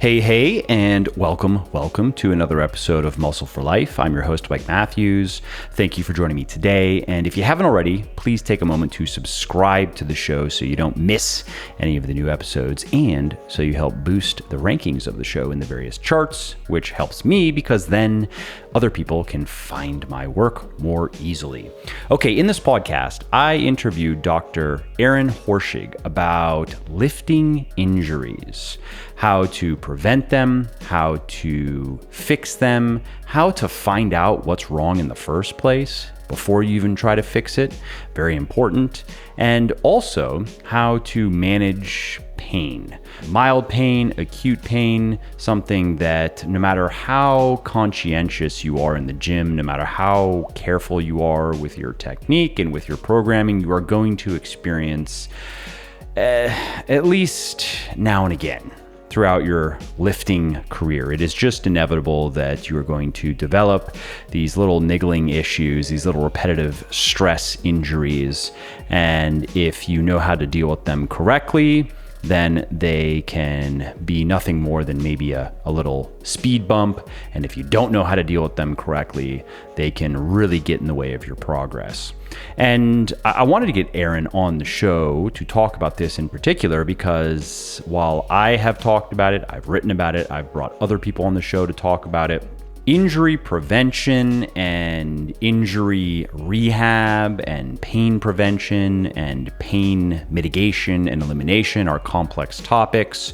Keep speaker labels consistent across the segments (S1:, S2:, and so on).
S1: Hey, and welcome to another episode of Muscle for Life. I'm your host, Mike Matthews. Thank you for joining me today. And if you haven't already, please take a moment to subscribe to the show so you don't miss any of the new episodes and so you help boost the rankings of the show in the various charts, which helps me because then other people can find my work more easily. Okay, in this podcast, I interviewed Dr. Aaron Horschig about lifting injuries, how to prevent them, how to fix them, how to find out what's wrong in the first place before you even try to fix it, very important, and also how to manage pain. Mild pain, acute pain, something that no matter how conscientious you are in the gym, no matter how careful you are with your technique and with your programming, you are going to experience at least now and again throughout your lifting career. It is just inevitable that you are going to develop these little niggling issues, these little repetitive stress injuries. And if you know how to deal with them correctly, then they can be nothing more than maybe a little speed bump. And if you don't know how to deal with them correctly, they can really get in the way of your progress. And I wanted to get Aaron on the show to talk about this in particular because while I have talked about it, I've written about it, I've brought other people on the show to talk about it, injury prevention and injury rehab and pain prevention and pain mitigation and elimination are complex topics,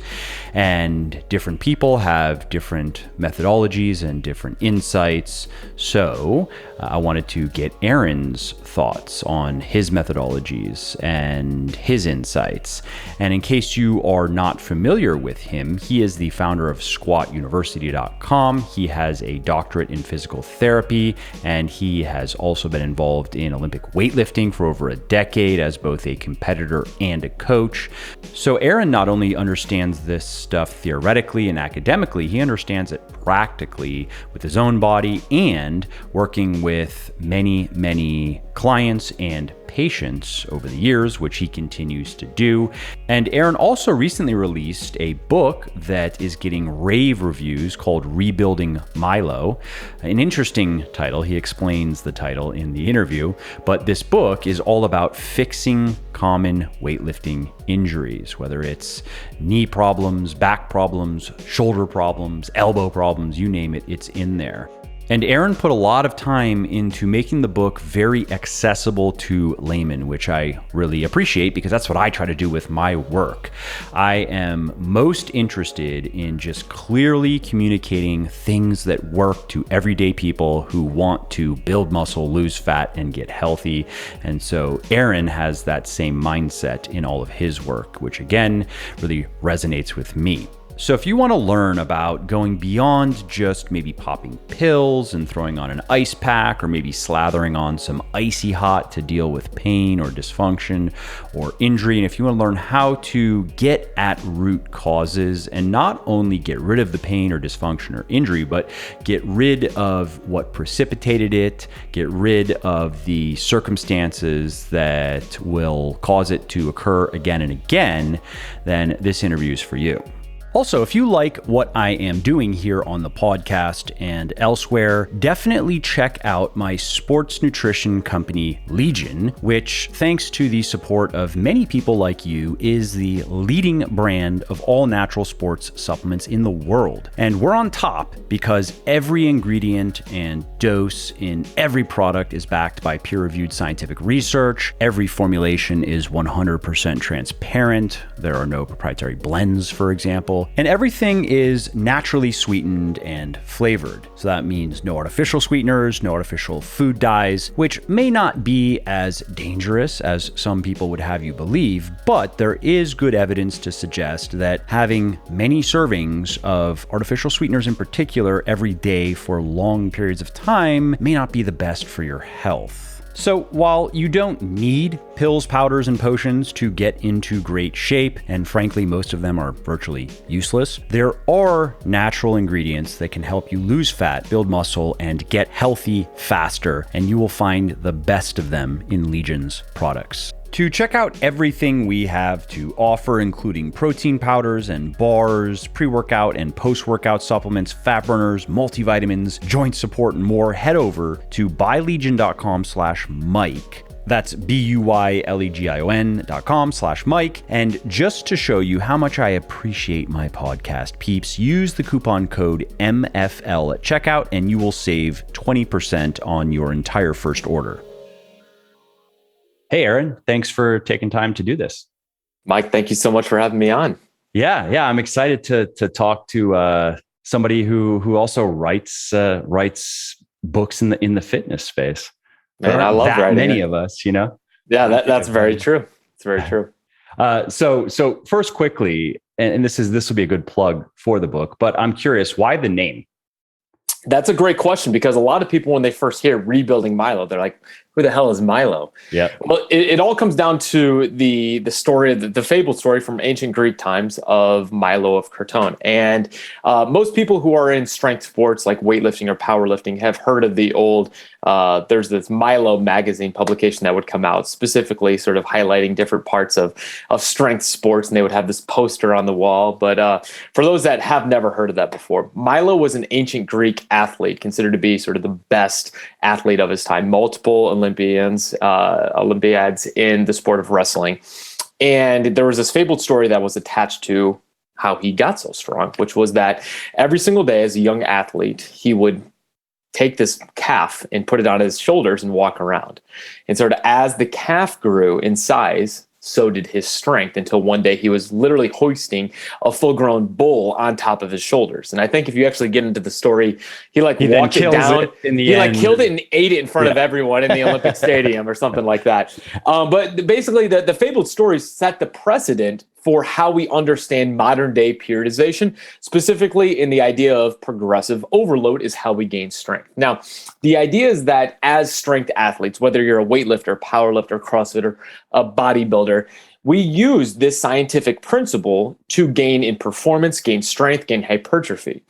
S1: and different people have different methodologies and different insights. So I wanted to get Aaron's thoughts on his methodologies and his insights. And in case you are not familiar with him, he is the founder of squatuniversity.com. He has a doctorate in physical therapy, and he has also been involved in Olympic weightlifting for over a decade as both a competitor and a coach. So Aaron not only understands this stuff theoretically and academically, he understands it practically with his own body and working with many clients and patients over the years, which he continues to do. And Aaron also recently released a book that is getting rave reviews called Rebuilding Milo. An interesting title. He explains the title in the interview, but this book is all about fixing common weightlifting injuries, whether it's knee problems, back problems, shoulder problems, elbow problems, you name it, it's in there. And Aaron put a lot of time into making the book very accessible to laymen, which I really appreciate because that's what I try to do with my work. I am most interested in just clearly communicating things that work to everyday people who want to build muscle, lose fat, and get healthy. And so Aaron has that same mindset in all of his work, which again really resonates with me. So if you want to learn about going beyond just maybe popping pills and throwing on an ice pack or maybe slathering on some Icy Hot to deal with pain or dysfunction or injury, and if you want to learn how to get at root causes and not only get rid of the pain or dysfunction or injury, but get rid of what precipitated it, get rid of the circumstances that will cause it to occur again and again, then this interview is for you. Also, if you like what I am doing here on the podcast and elsewhere, definitely check out my sports nutrition company, Legion, which, thanks to the support of many people like you, is the leading brand of all natural sports supplements in the world. And we're on top because every ingredient and dose in every product is backed by peer-reviewed scientific research. Every formulation is 100% transparent. There are no proprietary blends, for example. And everything is naturally sweetened and flavored. So that means no artificial sweeteners, no artificial food dyes, which may not be as dangerous as some people would have you believe, but there is good evidence to suggest that having many servings of artificial sweeteners in particular every day for long periods of time may not be the best for your health. So while you don't need pills, powders, and potions to get into great shape, and frankly, most of them are virtually useless, there are natural ingredients that can help you lose fat, build muscle, and get healthy faster, and you will find the best of them in Legion's products. To check out everything we have to offer, including protein powders and bars, pre-workout and post-workout supplements, fat burners, multivitamins, joint support, and more, head over to buylegion.com/Mike. That's BUYLEGION.com/Mike. And just to show you how much I appreciate my podcast peeps, use the coupon code MFL at checkout and you will save 20% on your entire first order. Hey, Aaron, thanks for taking time to do this.
S2: Mike, thank you so much for having me on.
S1: Yeah, I'm excited to talk to somebody who also writes books in the fitness space.
S2: Man, I love
S1: that
S2: writing.
S1: Many of us, you know.
S2: Yeah, that's very true. It's very true.
S1: So first, quickly, and this will be a good plug for the book, but I'm curious, why the name?
S2: That's a great question, because a lot of people, when they first hear Rebuilding Milo, they're like, who the hell is Milo?
S1: Yeah.
S2: Well, it all comes down to the story, the fabled story from ancient Greek times of Milo of Crotone. And most people who are in strength sports like weightlifting or powerlifting have heard of the old, there's this Milo magazine publication that would come out specifically sort of highlighting different parts of strength sports. And they would have this poster on the wall. But for those that have never heard of that before, Milo was an ancient Greek athlete, considered to be sort of the best athlete of his time, multiple Olympiads in the sport of wrestling. And there was this fabled story that was attached to how he got so strong, which was that every single day as a young athlete, he would take this calf and put it on his shoulders and walk around. And sort of as the calf grew in size, so did his strength, until one day he was literally hoisting a full-grown bull on top of his shoulders. And I think if you actually get into the story, he walked it down. He killed it and ate it in front of everyone in the Olympic Stadium or something like that. But basically, the fabled story set the precedent for how we understand modern day periodization, specifically in the idea of progressive overload is how we gain strength. Now, the idea is that as strength athletes, whether you're a weightlifter, powerlifter, CrossFitter, a bodybuilder, we use this scientific principle to gain in performance, gain strength, gain hypertrophy.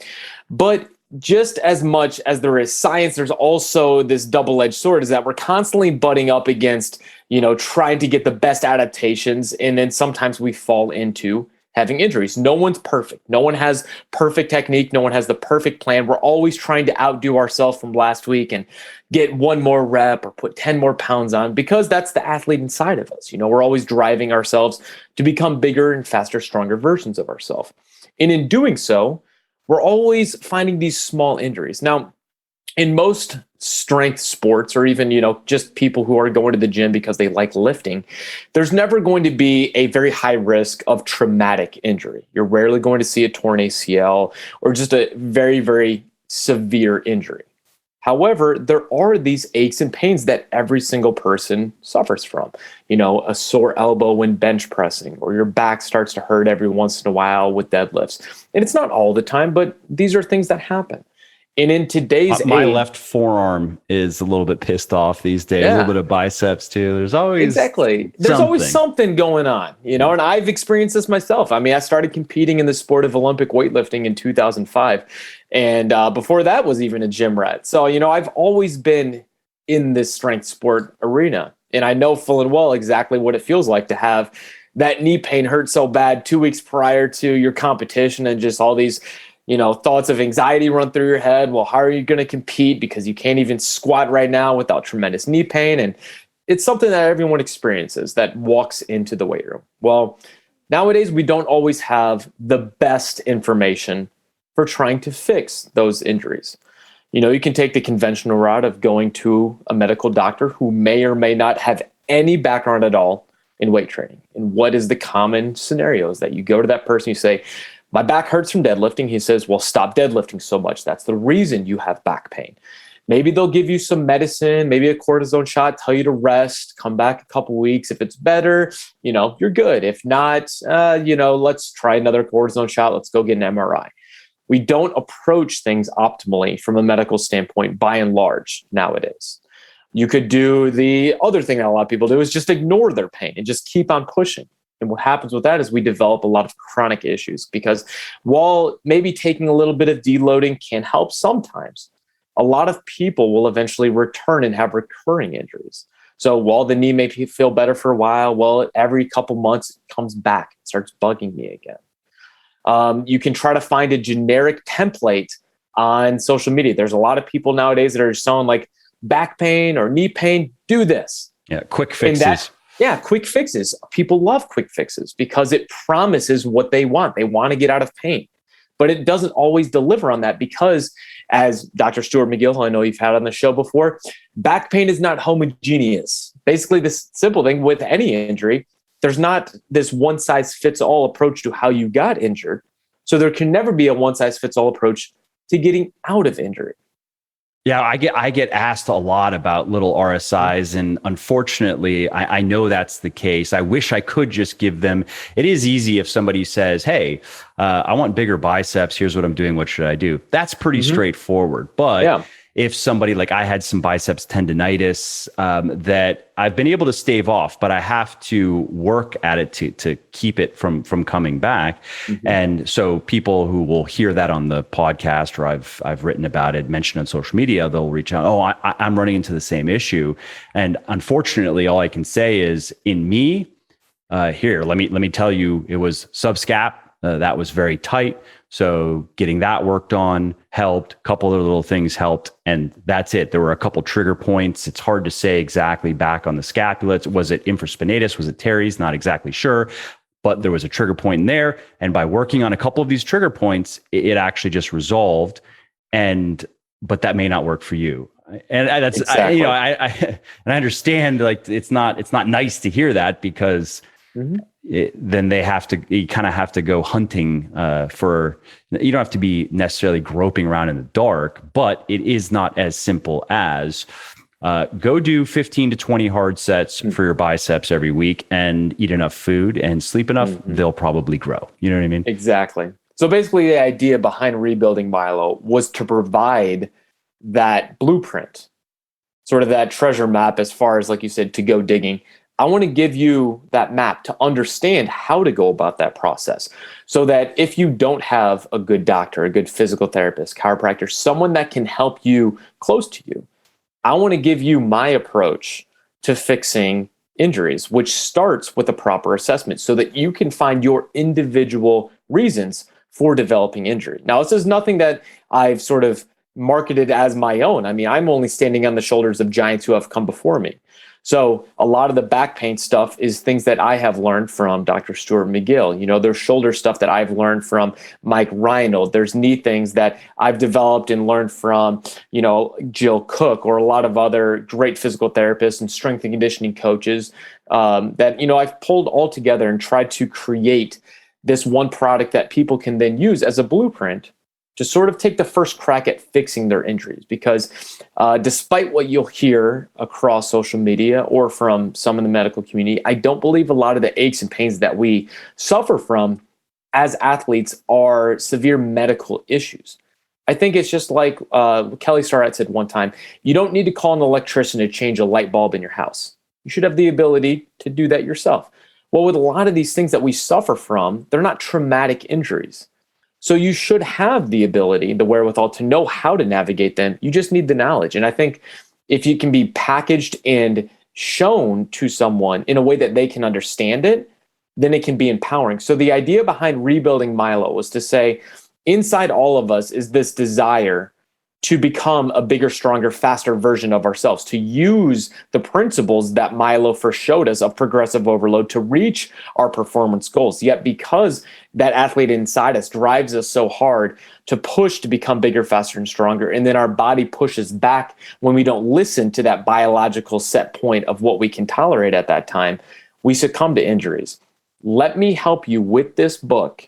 S2: But just as much as there is science, there's also this double-edged sword, is that we're constantly butting up against, trying to get the best adaptations. And then sometimes we fall into having injuries. No one's perfect. No one has perfect technique. No one has the perfect plan. We're always trying to outdo ourselves from last week and get one more rep or put 10 more pounds on, because that's the athlete inside of us. We're always driving ourselves to become bigger and faster, stronger versions of ourselves. And in doing so, we're always finding these small injuries. Now, in most strength sports, or even, just people who are going to the gym because they like lifting, there's never going to be a very high risk of traumatic injury. You're rarely going to see a torn ACL or just a very, very severe injury. However, there are these aches and pains that every single person suffers from. A sore elbow when bench pressing, or your back starts to hurt every once in a while with deadlifts. And it's not all the time, but these are things that happen. And in today's
S1: my left forearm is a little bit pissed off these days. A little bit of biceps too. There's always
S2: always something going on, and I've experienced this myself. I mean, I started competing in the sport of Olympic weightlifting in 2005. And before that was even a gym rat. So, I've always been in this strength sport arena. And I know full and well exactly what it feels like to have that knee pain hurt so bad 2 weeks prior to your competition, and just all these, thoughts of anxiety run through your head. Well, how are you going to compete because you can't even squat right now without tremendous knee pain? And it's something that everyone experiences that walks into the weight room. Well, nowadays, we don't always have the best information for trying to fix those injuries. You can take the conventional route of going to a medical doctor who may or may not have any background at all in weight training. And what is the common scenarios that you go to that person, you say, my back hurts from deadlifting. He says, well, stop deadlifting so much. That's the reason you have back pain. Maybe they'll give you some medicine, maybe a cortisone shot, tell you to rest, come back a couple weeks. If it's better, you're good. If not, let's try another cortisone shot. Let's go get an MRI. We don't approach things optimally from a medical standpoint by and large nowadays. You could do the other thing that a lot of people do is just ignore their pain and just keep on pushing. And what happens with that is we develop a lot of chronic issues, because while maybe taking a little bit of deloading can help sometimes, a lot of people will eventually return and have recurring injuries. So while the knee may feel better for a while, well, every couple months it comes back, it starts bugging me again. You can try to find a generic template on social media. There's a lot of people nowadays that are showing like back pain or knee pain, do this.
S1: Yeah, quick fixes.
S2: Quick fixes. People love quick fixes because it promises what they want. They want to get out of pain. But it doesn't always deliver on that because, as Dr. Stuart McGill, who I know you've had on the show before, back pain is not homogeneous. Basically, this simple thing with any injury, there's not this one-size-fits-all approach to how you got injured. So there can never be a one-size-fits-all approach to getting out of injury.
S1: Yeah, I get asked a lot about little RSIs, and unfortunately, I know that's the case. I wish I could just give them. It is easy if somebody says, "Hey, I want bigger biceps. Here's what I'm doing. What should I do?" That's pretty straightforward. But if somebody like I had some biceps tendonitis that I've been able to stave off, but I have to work at it to keep it from coming back. And so people who will hear that on the podcast or I've written about it, mentioned on social media, they'll reach out. Oh, I'm running into the same issue. And unfortunately, all I can say is in me, here, let me tell you, it was subscap. That was very tight. So getting that worked on helped. A couple of little things helped. And that's it. There were a couple trigger points. It's hard to say exactly back on the scapula. Was it infraspinatus? Was it teres? Not exactly sure. But there was a trigger point in there. And by working on a couple of these trigger points, it actually just resolved. But that may not work for you. And that's,
S2: exactly.
S1: I understand like it's not nice to hear that because then you kind of have to go hunting you don't have to be necessarily groping around in the dark, but it is not as simple as go do 15 to 20 hard sets for your biceps every week and eat enough food and sleep enough. They'll probably grow. You know what I mean?
S2: Exactly. So basically the idea behind Rebuilding Milo was to provide that blueprint, sort of that treasure map as far as, like you said, to go digging. I want to give you that map to understand how to go about that process so that if you don't have a good doctor, a good physical therapist, chiropractor, someone that can help you close to you, I want to give you my approach to fixing injuries, which starts with a proper assessment so that you can find your individual reasons for developing injury. Now, this is nothing that I've sort of marketed as my own. I mean, I'm only standing on the shoulders of giants who have come before me. So a lot of the back pain stuff is things that I have learned from Dr. Stuart McGill. You know, there's shoulder stuff that I've learned from Mike Reinold. There's knee things that I've developed and learned from, you know, Jill Cook or a lot of other great physical therapists and strength and conditioning coaches that, you know, I've pulled all together and tried to create this one product that people can then use as a blueprint to sort of take the first crack at fixing their injuries. Because despite what you'll hear across social media or from some in the medical community, I don't believe a lot of the aches and pains that we suffer from as athletes are severe medical issues. I think it's just like Kelly Starrett said one time, you don't need to call an electrician to change a light bulb in your house. You should have the ability to do that yourself. Well, with a lot of these things that we suffer from, they're not traumatic injuries. So you should have the ability, the wherewithal to know how to navigate them. You just need the knowledge. And I think if you can be packaged and shown to someone in a way that they can understand it, then it can be empowering. So the idea behind Rebuilding Milo was to say, inside all of us is this desire to become a bigger, stronger, faster version of ourselves, to use the principles that Milo first showed us of progressive overload to reach our performance goals. Yet because that athlete inside us drives us so hard to push to become bigger, faster, and stronger, and then our body pushes back when we don't listen to that biological set point of what we can tolerate at that time, we succumb to injuries. Let me help you with this book,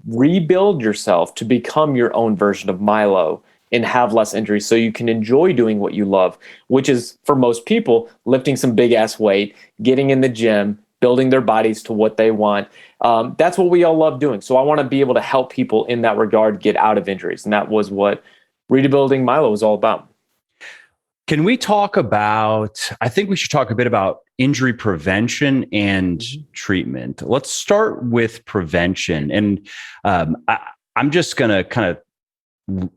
S2: rebuild yourself to become your own version of Milo and have less injuries so you can enjoy doing what you love, which is, for most people, lifting some big ass weight, getting in the gym, building their bodies to what they want. That's what we all love doing. So I want to be able to help people in that regard get out of injuries. And that was what Rebuilding Milo was all about.
S1: Can we talk about, I think we should talk a bit about injury prevention and treatment. Let's start with prevention. And I'm just going to kind of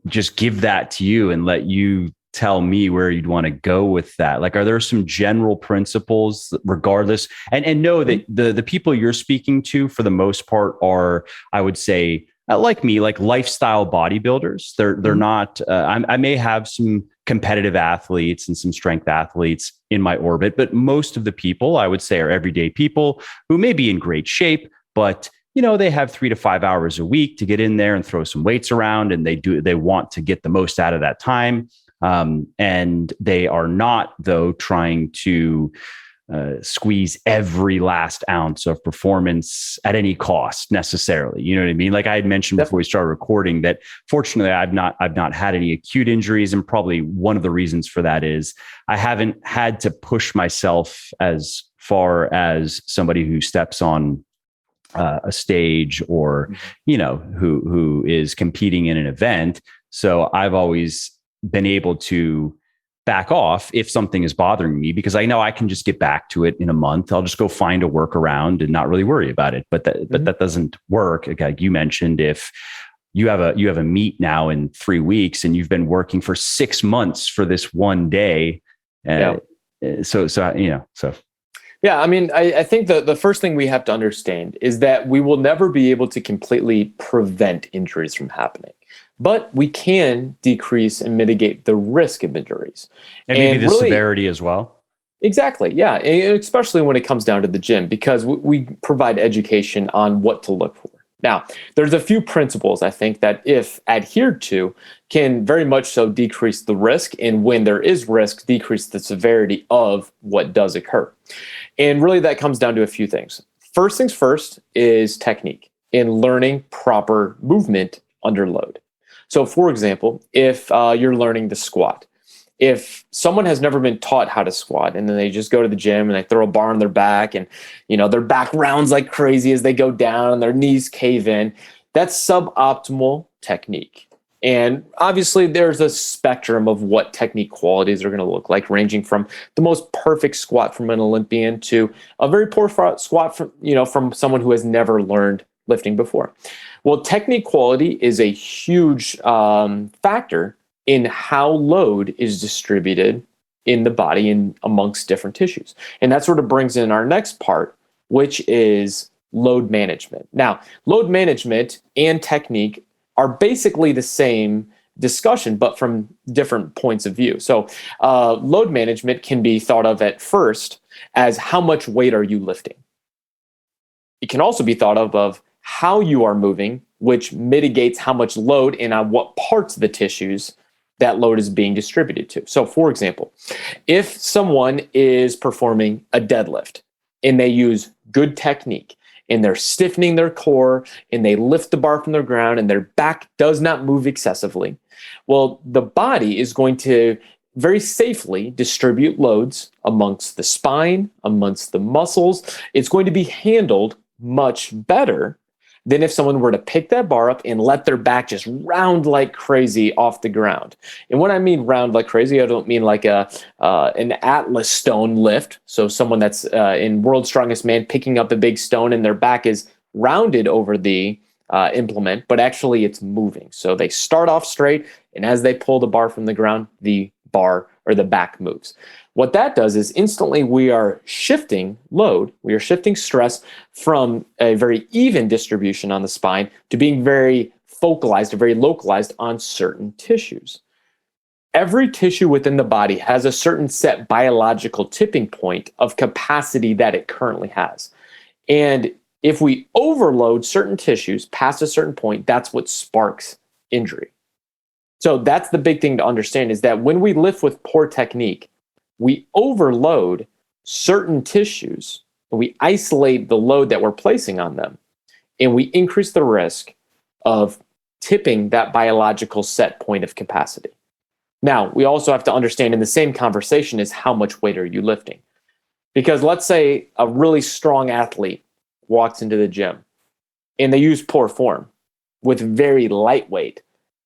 S1: just give that to you and let you tell me where you'd want to go with that. Like, are there some general principles regardless? And know that the people you're speaking to, for the most part, are, I would say, like me, like lifestyle bodybuilders. They're not, I may have some competitive athletes and some strength athletes in my orbit, but most of the people I would say are everyday people who may be in great shape, but they have 3 to 5 hours a week to get in there and throw some weights around, and they want to get the most out of that time. And they are not, though, trying to squeeze every last ounce of performance at any cost necessarily. You know what I mean? Like I had mentioned before we started recording, that fortunately I've not had any acute injuries. And probably one of the reasons for that is I haven't had to push myself as far as somebody who steps on a stage or, who is competing in an event. So I've always been able to back off if something is bothering me, because I know I can just get back to it in a month. I'll just go find a workaround and not really worry about it. But that doesn't work. Like you mentioned, if you have a meet now in 3 weeks and you've been working for 6 months for this one day. So.
S2: Yeah, I mean, I think the first thing we have to understand is that we will never be able to completely prevent injuries from happening, but we can decrease and mitigate the risk of injuries.
S1: And maybe the severity as well.
S2: Exactly, yeah, and especially when it comes down to the gym, because we provide education on what to look for. Now, there's a few principles, I think, that if adhered to, can very much so decrease the risk, and when there is risk, decrease the severity of what does occur. And really that comes down to a few things. First things first is technique in learning proper movement under load. So for example, if you're learning to squat, if someone has never been taught how to squat and then they just go to the gym and they throw a bar on their back and their back rounds like crazy as they go down and their knees cave in, that's suboptimal technique. And obviously there's a spectrum of what technique qualities are going to look like, ranging from the most perfect squat from an Olympian to a very poor squat from someone who has never learned lifting before. Well, technique quality is a huge factor in how load is distributed in the body and amongst different tissues. And that sort of brings in our next part, which is load management. Now, load management and technique are basically the same discussion, but from different points of view. So load management can be thought of at first as how much weight are you lifting? It can also be thought of how you are moving, which mitigates how much load and on what parts of the tissues that load is being distributed to. So for example, if someone is performing a deadlift and they use good technique and they're stiffening their core and they lift the bar from the ground and their back does not move excessively, well, the body is going to very safely distribute loads amongst the spine, amongst the muscles. It's going to be handled much better than if someone were to pick that bar up and let their back just round like crazy off the ground. And when I mean round like crazy, I don't mean like an Atlas stone lift. So someone that's in World's Strongest Man picking up a big stone and their back is rounded over the implement, but actually it's moving. So they start off straight, and as they pull the bar from the ground, the bar or the back moves. What that does is instantly we are shifting load, we are shifting stress from a very even distribution on the spine to being very focalized or very localized on certain tissues. Every tissue within the body has a certain set biological tipping point of capacity that it currently has. And if we overload certain tissues past a certain point, that's what sparks injury. So that's the big thing to understand, is that when we lift with poor technique, we overload certain tissues, and we isolate the load that we're placing on them, and we increase the risk of tipping that biological set point of capacity. Now, we also have to understand in the same conversation is how much weight are you lifting? Because let's say a really strong athlete walks into the gym and they use poor form with very light weight.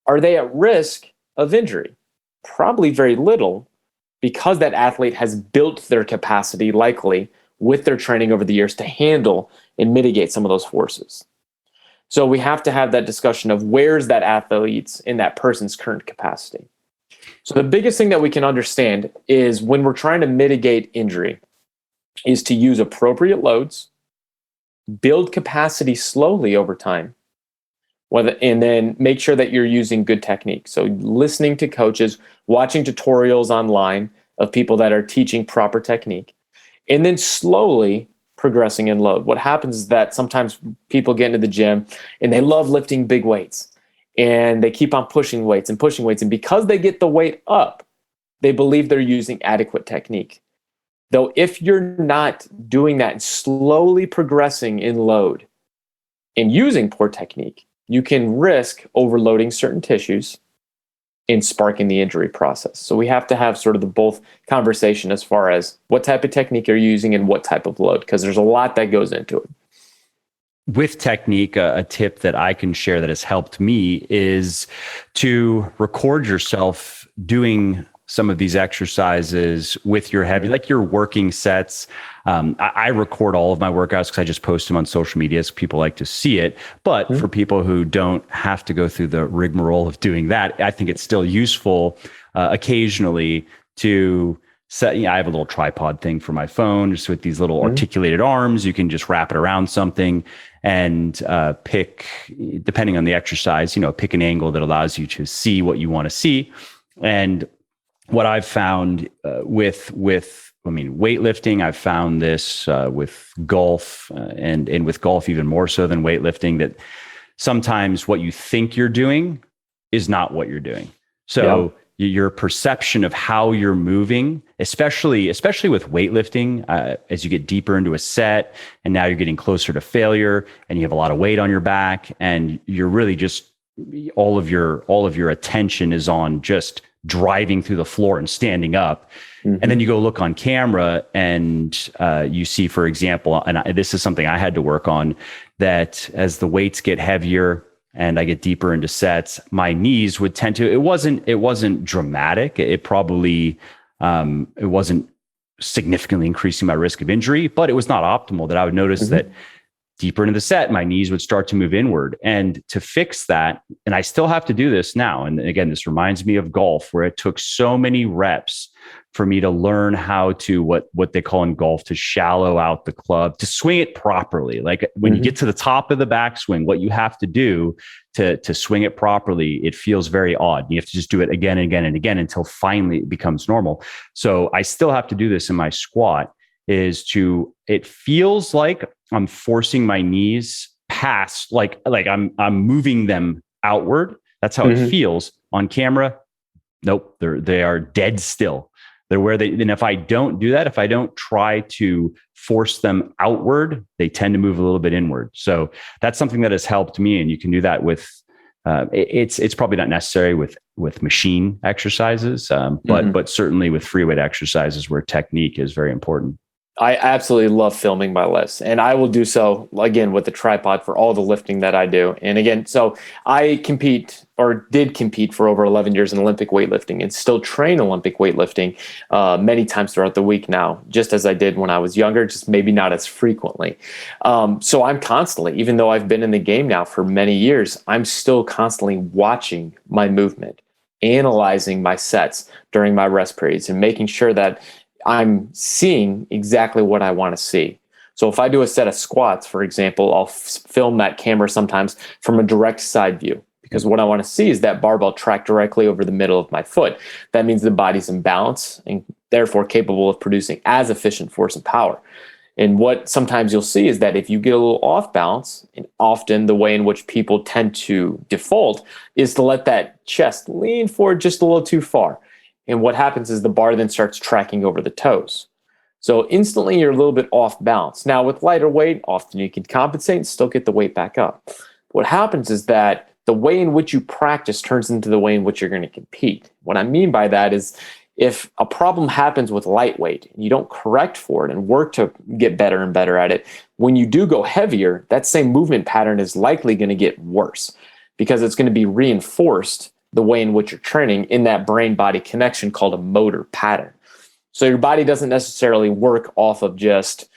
S2: Are they at risk of injury? Probably very little, because that athlete has built their capacity likely with their training over the years to handle and mitigate some of those forces. So we have to have that discussion of where's that athlete's in that person's current capacity. So the biggest thing that we can understand is when we're trying to mitigate injury is to use appropriate loads, build capacity slowly over time, and then make sure that you're using good technique. So listening to coaches, watching tutorials online of people that are teaching proper technique, and then slowly progressing in load. What happens is that sometimes people get into the gym and they love lifting big weights and they keep on pushing weights and pushing weights. And because they get the weight up, they believe they're using adequate technique. Though if you're not doing that and slowly progressing in load and using poor technique, you can risk overloading certain tissues and sparking the injury process. So we have to have sort of the both conversation as far as what type of technique you're using and what type of load, because there's a lot that goes into it.
S1: With technique, a tip that I can share that has helped me is to record yourself doing some of these exercises with your heavy, like your working sets. I record all of my workouts because I just post them on social media so people like to see it. But for people who don't have to go through the rigmarole of doing that, I think it's still useful occasionally to set. I have a little tripod thing for my phone, just with these little articulated arms. You can just wrap it around something and pick, depending on the exercise, pick an angle that allows you to see what you want to see. And what I've found with weightlifting, I've found this with golf and with golf even more so than weightlifting, that sometimes what you think you're doing is not what you're doing. So your perception of how you're moving, especially with weightlifting, as you get deeper into a set and now you're getting closer to failure and you have a lot of weight on your back and you're really just all of your attention is on just driving through the floor and standing up. And then you go look on camera and you see, for example, and this is something I had to work on, that as the weights get heavier and I get deeper into sets, my knees would tend to, it wasn't dramatic. It probably, it wasn't significantly increasing my risk of injury, but it was not optimal, that I would notice that deeper into the set, my knees would start to move inward. And to fix that, and I still have to do this now. And again, this reminds me of golf, where it took so many reps for me to learn how to, what they call in golf, to shallow out the club, to swing it properly. Like when you get to the top of the backswing, what you have to do to swing it properly, it feels very odd. You have to just do it again and again and again until finally it becomes normal. So I still have to do this in my squat, it feels like I'm forcing my knees past, like I'm moving them outward. That's how it feels on camera. Nope. They are dead still. They're where and if I don't do that, if I don't try to force them outward, they tend to move a little bit inward. So that's something that has helped me. And you can do that with, it's probably not necessary with machine exercises, but certainly with free weight exercises where technique is very important.
S2: I absolutely love filming my lifts, and I will do so again with the tripod for all the lifting that I do. And again, so I did compete for over 11 years in Olympic weightlifting and still train Olympic weightlifting many times throughout the week now, just as I did when I was younger, just maybe not as frequently. So I'm constantly, even though I've been in the game now for many years, I'm still constantly watching my movement, analyzing my sets during my rest periods, and making sure that I'm seeing exactly what I want to see. So if I do a set of squats, for example, I'll film that camera sometimes from a direct side view, because what I want to see is that barbell track directly over the middle of my foot. That means the body's in balance and therefore capable of producing as efficient force and power. And what sometimes you'll see is that if you get a little off balance, and often the way in which people tend to default is to let that chest lean forward just a little too far. And what happens is the bar then starts tracking over the toes. So instantly you're a little bit off balance. Now with lighter weight, often you can compensate and still get the weight back up. What happens is that the way in which you practice turns into the way in which you're going to compete. What I mean by that is if a problem happens with lightweight and you don't correct for it and work to get better and better at it, when you do go heavier, that same movement pattern is likely going to get worse because it's going to be reinforced the way in which you're training in that brain-body connection called a motor pattern. So your body doesn't necessarily work off of just,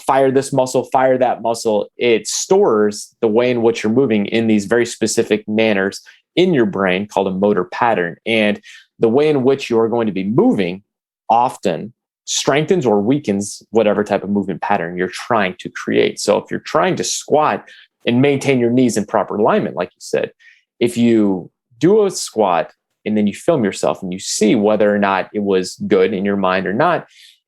S2: fire this muscle, fire that muscle. It stores the way in which you're moving in these very specific manners in your brain called a motor pattern. And the way in which you're going to be moving often strengthens or weakens whatever type of movement pattern you're trying to create. So if you're trying to squat and maintain your knees in proper alignment, like you said, if you do a squat and then you film yourself and you see whether or not it was good in your mind or not,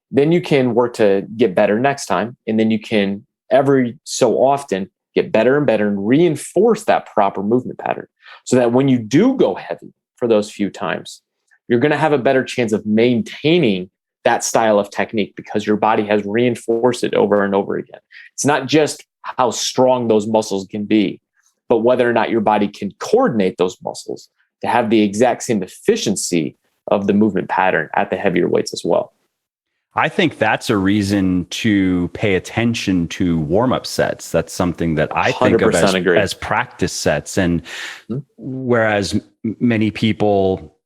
S2: then you can work to get better next time. And then you can every so often get better and better and reinforce that proper movement pattern so that when you do go heavy for those few times, you're going to have a better chance of maintaining that style of technique because your body has reinforced it over and over again. It's not just how strong those muscles can be, but whether or not your body can coordinate those muscles to have the exact same efficiency of the movement pattern at the heavier weights as well.
S1: I think that's a reason to pay attention to warm-up sets. That's something that I think of as practice sets. And whereas many people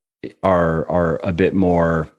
S1: are a bit more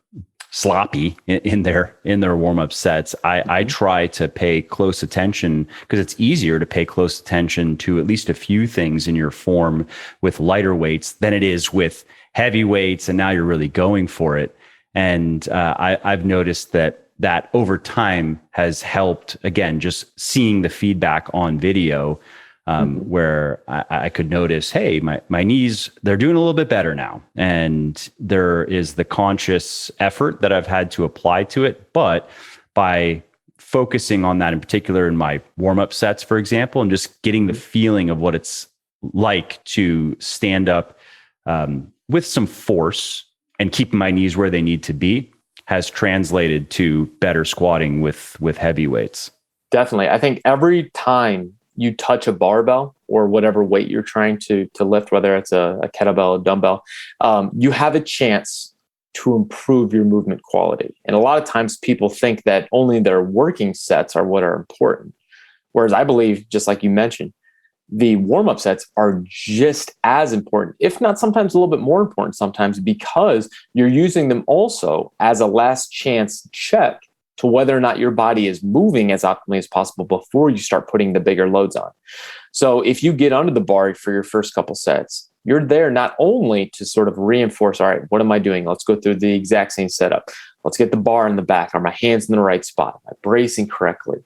S1: sloppy in their warm-up sets, I try to pay close attention because it's easier to pay close attention to at least a few things in your form with lighter weights than it is with heavy weights. And now you're really going for it. And I've noticed that over time has helped, again, just seeing the feedback on video where I could notice, hey, my knees, they're doing a little bit better now. And there is the conscious effort that I've had to apply to it. But by focusing on that in particular in my warm-up sets, for example, and just getting the feeling of what it's like to stand up with some force and keeping my knees where they need to be has translated to better squatting with heavy weights.
S2: Definitely. I think every time you touch a barbell or whatever weight you're trying to lift, whether it's a kettlebell, a dumbbell, you have a chance to improve your movement quality. And a lot of times people think that only their working sets are what are important. Whereas I believe, just like you mentioned, the warm-up sets are just as important, if not sometimes a little bit more important sometimes, because you're using them also as a last chance check to whether or not your body is moving as optimally as possible before you start putting the bigger loads on. So if you get under the bar for your first couple sets, you're there not only to sort of reinforce, all right, what am I doing? Let's go through the exact same setup. Let's get the bar in the back. Are my hands in the right spot? Am I bracing correctly?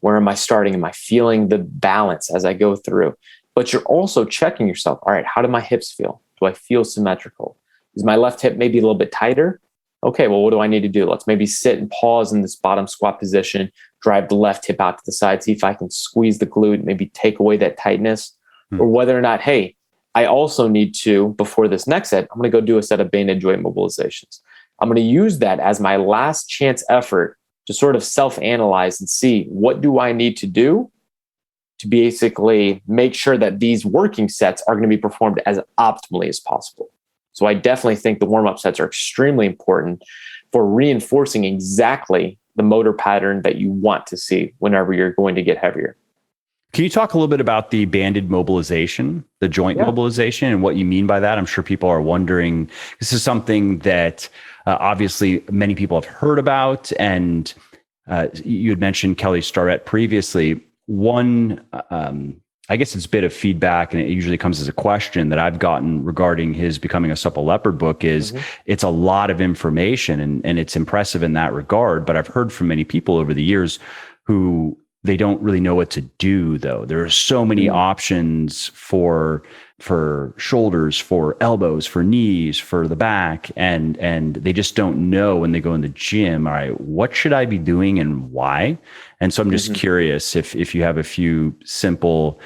S2: Where am I starting? Am I feeling the balance as I go through? But you're also checking yourself. All right, how do my hips feel? Do I feel symmetrical? Is my left hip maybe a little bit tighter? Okay, well, what do I need to do? Let's maybe sit and pause in this bottom squat position, drive the left hip out to the side, see if I can squeeze the glute, maybe take away that tightness. Or whether or not, hey, I also need to, before this next set, I'm going to go do a set of banded joint mobilizations. I'm going to use that as my last chance effort to sort of self-analyze and see what do I need to do to basically make sure that these working sets are going to be performed as optimally as possible. So I definitely think the warm-up sets are extremely important for reinforcing exactly the motor pattern that you want to see whenever you're going to get heavier.
S1: Can you talk a little bit about the banded mobilization, the joint mobilization, and what you mean by that? I'm sure people are wondering. This is something that obviously many people have heard about, and you had mentioned Kelly Starrett previously. One, I guess it's a bit of feedback, and it usually comes as a question that I've gotten regarding his Becoming a Supple Leopard book is it's a lot of information, and it's impressive in that regard. But I've heard from many people over the years who they don't really know what to do, though. There are so many options for shoulders, for elbows, for knees, for the back, and they just don't know when they go in the gym, all right, what should I be doing and why? And so I'm just curious if you have a few simple,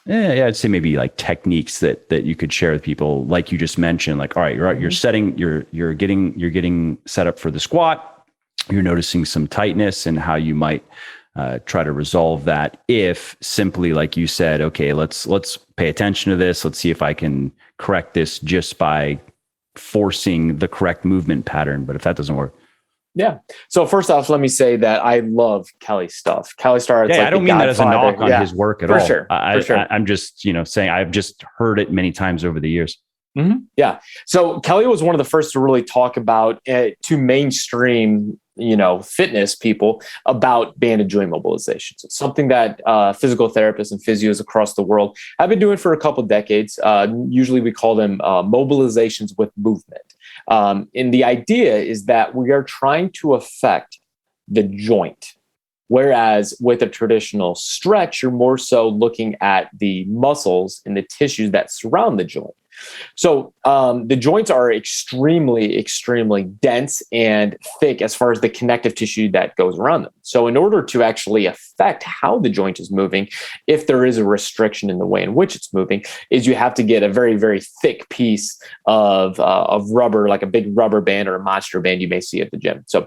S1: I'd say maybe like techniques that you could share with people, like you just mentioned, like, all right, you're setting, you're getting set up for the squat, you're noticing some tightness and how you might try to resolve that. If simply, like you said, okay, let's pay attention to this. Let's see if I can correct this just by forcing the correct movement pattern. But if that doesn't work.
S2: Yeah. So first off, let me say that I love Kelly's stuff. Kelly Starrett.
S1: Yeah, like I don't mean that as a knock on his work at all.
S2: Sure. For sure.
S1: I'm just, saying I've just heard it many times over the years.
S2: Yeah. So Kelly was one of the first to really talk about to mainstream fitness people about banded joint mobilizations. It's something that physical therapists and physios across the world have been doing for a couple of decades. Usually we call them mobilizations with movement. And the idea is that we are trying to affect the joint. Whereas with a traditional stretch, you're more so looking at the muscles and the tissues that surround the joint. So the joints are extremely, extremely dense and thick as far as the connective tissue that goes around them. So in order to actually affect how the joint is moving, if there is a restriction in the way in which it's moving, is you have to get a very, very thick piece of rubber, like a big rubber band or a monster band you may see at the gym. So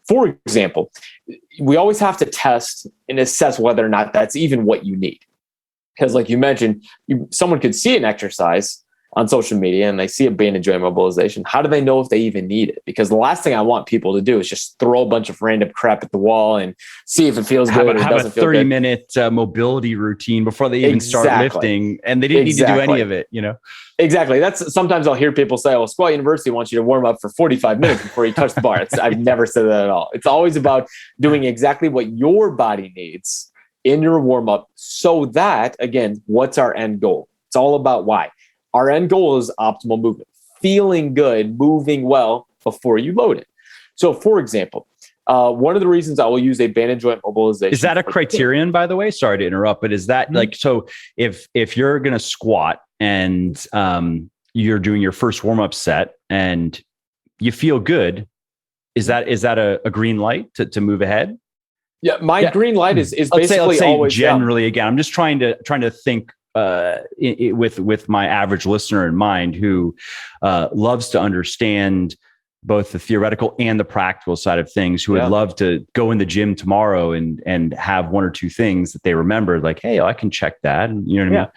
S2: for example, we always have to test and assess whether or not that's even what you need. Because like you mentioned, someone could see an exercise on social media and they see a banded joint mobilization. How do they know if they even need it? Because the last thing I want people to do is just throw a bunch of random crap at the wall and see if it feels good or doesn't feel good.
S1: Have a 30-minute mobility routine before they even start lifting, and they didn't need to do any of it,
S2: Exactly. That's sometimes I'll hear people say, "Well, Squat University wants you to warm up for 45 minutes before you touch the bar." I've never said that at all. It's always about doing exactly what your body needs in your warm up, so that, again, what's our end goal? It's all about why. Our end goal is optimal movement, feeling good, moving well before you load it. So, for example, one of the reasons I will use a banded joint mobilization.
S1: Is that a criterion, by the way? Sorry to interrupt, but is that like, so if you're going to squat and you're doing your first warm-up set and you feel good, is that a green light to move ahead?
S2: Yeah, my green light is basically
S1: let's say
S2: always
S1: generally. Again, I'm just trying to think with my average listener in mind who loves to understand both the theoretical and the practical side of things, who would love to go in the gym tomorrow and have one or two things that they remember, like, hey, I can check that. And you know what I mean?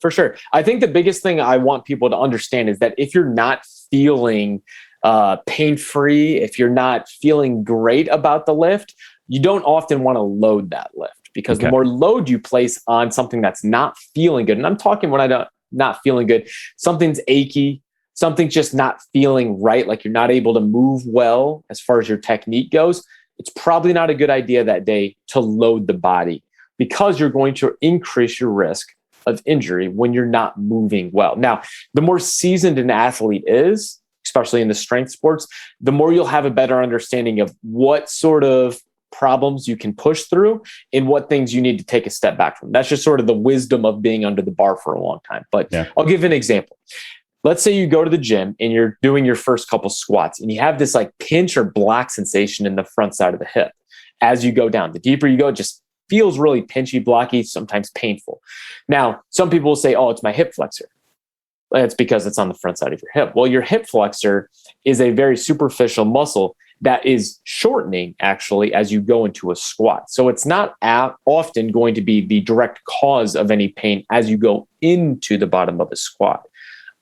S2: For sure. I think the biggest thing I want people to understand is that if you're not feeling pain-free, if you're not feeling great about the lift, you don't often want to load that lift, because the more load you place on something that's not feeling good, and I'm talking when not feeling good, something's achy, something's just not feeling right, like you're not able to move well as far as your technique goes, it's probably not a good idea that day to load the body, because you're going to increase your risk of injury when you're not moving well. Now, the more seasoned an athlete is, especially in the strength sports, the more you'll have a better understanding of what sort of problems you can push through and what things you need to take a step back from. That's just sort of the wisdom of being under the bar for a long time. But I'll give an example. Let's say you go to the gym and you're doing your first couple squats and you have this like pinch or block sensation in the front side of the hip. As you go down, the deeper you go, it just feels really pinchy, blocky, sometimes painful. Now, some people will say, oh, it's my hip flexor. It's because it's on the front side of your hip. Well, your hip flexor is a very superficial muscle that is shortening actually as you go into a squat. So it's not often going to be the direct cause of any pain as you go into the bottom of a squat.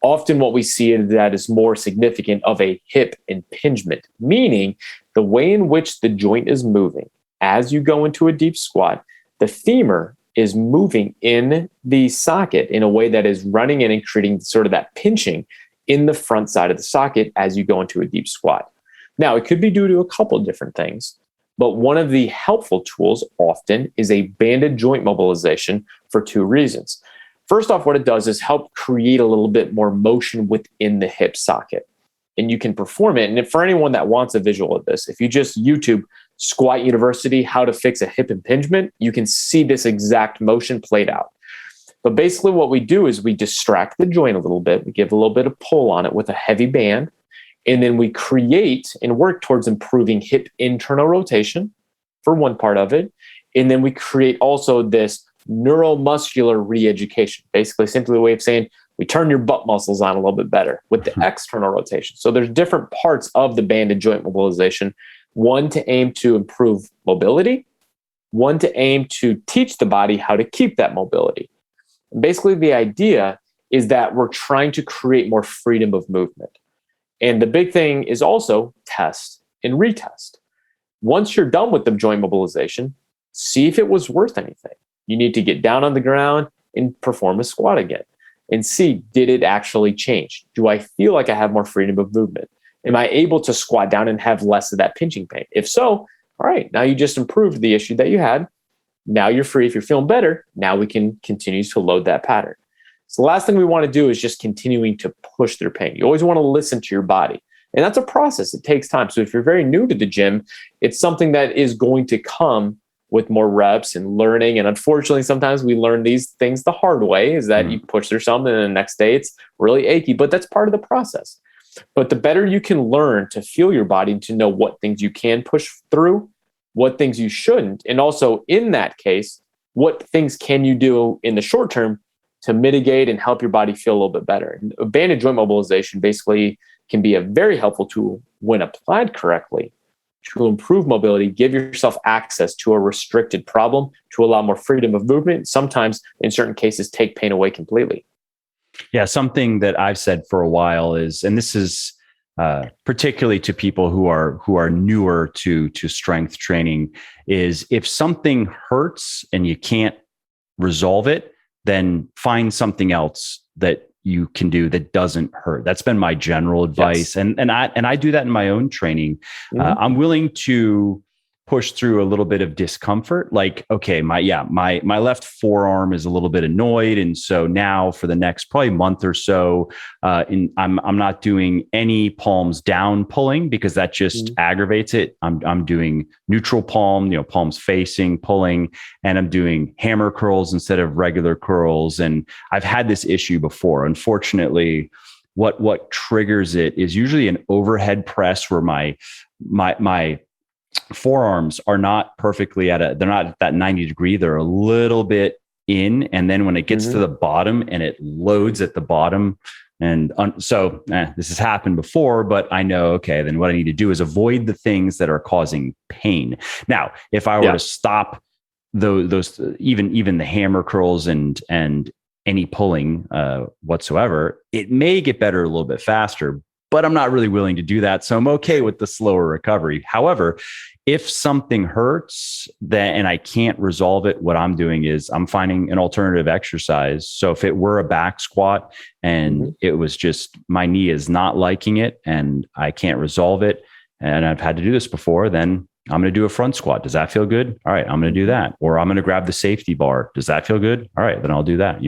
S2: Often what we see is that is more significant of a hip impingement, meaning the way in which the joint is moving as you go into a deep squat, the femur is moving in the socket in a way that is running in and creating sort of that pinching in the front side of the socket as you go into a deep squat. Now, it could be due to a couple of different things, but one of the helpful tools often is a banded joint mobilization for two reasons. First off, what it does is help create a little bit more motion within the hip socket, and you can perform it. And for anyone that wants a visual of this, if you just YouTube Squat University, how to fix a hip impingement, you can see this exact motion played out. But basically what we do is we distract the joint a little bit. We give a little bit of pull on it with a heavy band. And then we create and work towards improving hip internal rotation for one part of it. And then we create also this neuromuscular re-education, basically simply a way of saying we turn your butt muscles on a little bit better with the external rotation. So there's different parts of the banded joint mobilization. One to aim to improve mobility, one to aim to teach the body how to keep that mobility. And basically, the idea is that we're trying to create more freedom of movement. And the big thing is also test and retest. Once you're done with the joint mobilization, see if it was worth anything. You need to get down on the ground and perform a squat again and see, did it actually change? Do I feel like I have more freedom of movement? Am I able to squat down and have less of that pinching pain? If so, all right, now you just improved the issue that you had. Now you're free. If you're feeling better, now we can continue to load that pattern. So the last thing we want to do is just continuing to push through pain. You always want to listen to your body. And that's a process. It takes time. So if you're very new to the gym, it's something that is going to come with more reps and learning. And unfortunately, sometimes we learn these things the hard way, is that you push through something and the next day it's really achy, but that's part of the process. But the better you can learn to feel your body and to know what things you can push through, what things you shouldn't, and also in that case, what things can you do in the short term to mitigate and help your body feel a little bit better. And banded joint mobilization basically can be a very helpful tool when applied correctly to improve mobility, give yourself access to a restricted problem to allow more freedom of movement. Sometimes, in certain cases, take pain away completely.
S1: Yeah, something that I've said for a while is, and this is particularly to people who are newer to strength training, is if something hurts and you can't resolve it, then find something else that you can do that doesn't hurt. That's been my general advice. Yes. And I do that in my own training. I'm willing to push through a little bit of discomfort. Like, okay, my left forearm is a little bit annoyed. And so now for the next probably month or so, I'm not doing any palms down pulling because that just aggravates it. I'm doing neutral palm, palms facing pulling, and I'm doing hammer curls instead of regular curls. And I've had this issue before. Unfortunately, what triggers it is usually an overhead press where my forearms are not perfectly they're not at that 90 degree. They're a little bit in. And then when it gets to the bottom and it loads at the bottom. And so this has happened before, but I know, okay, then what I need to do is avoid the things that are causing pain. Now, if I were to stop those, even the hammer curls and any pulling whatsoever, it may get better a little bit faster, but I'm not really willing to do that. So I'm okay with the slower recovery. However, if something hurts and I can't resolve it, what I'm doing is I'm finding an alternative exercise. So if it were a back squat and it was just my knee is not liking it and I can't resolve it, and I've had to do this before, then I'm going to do a front squat. Does that feel good? All right, I'm going to do that. Or I'm going to grab the safety bar. Does that feel good? All right, then I'll do that,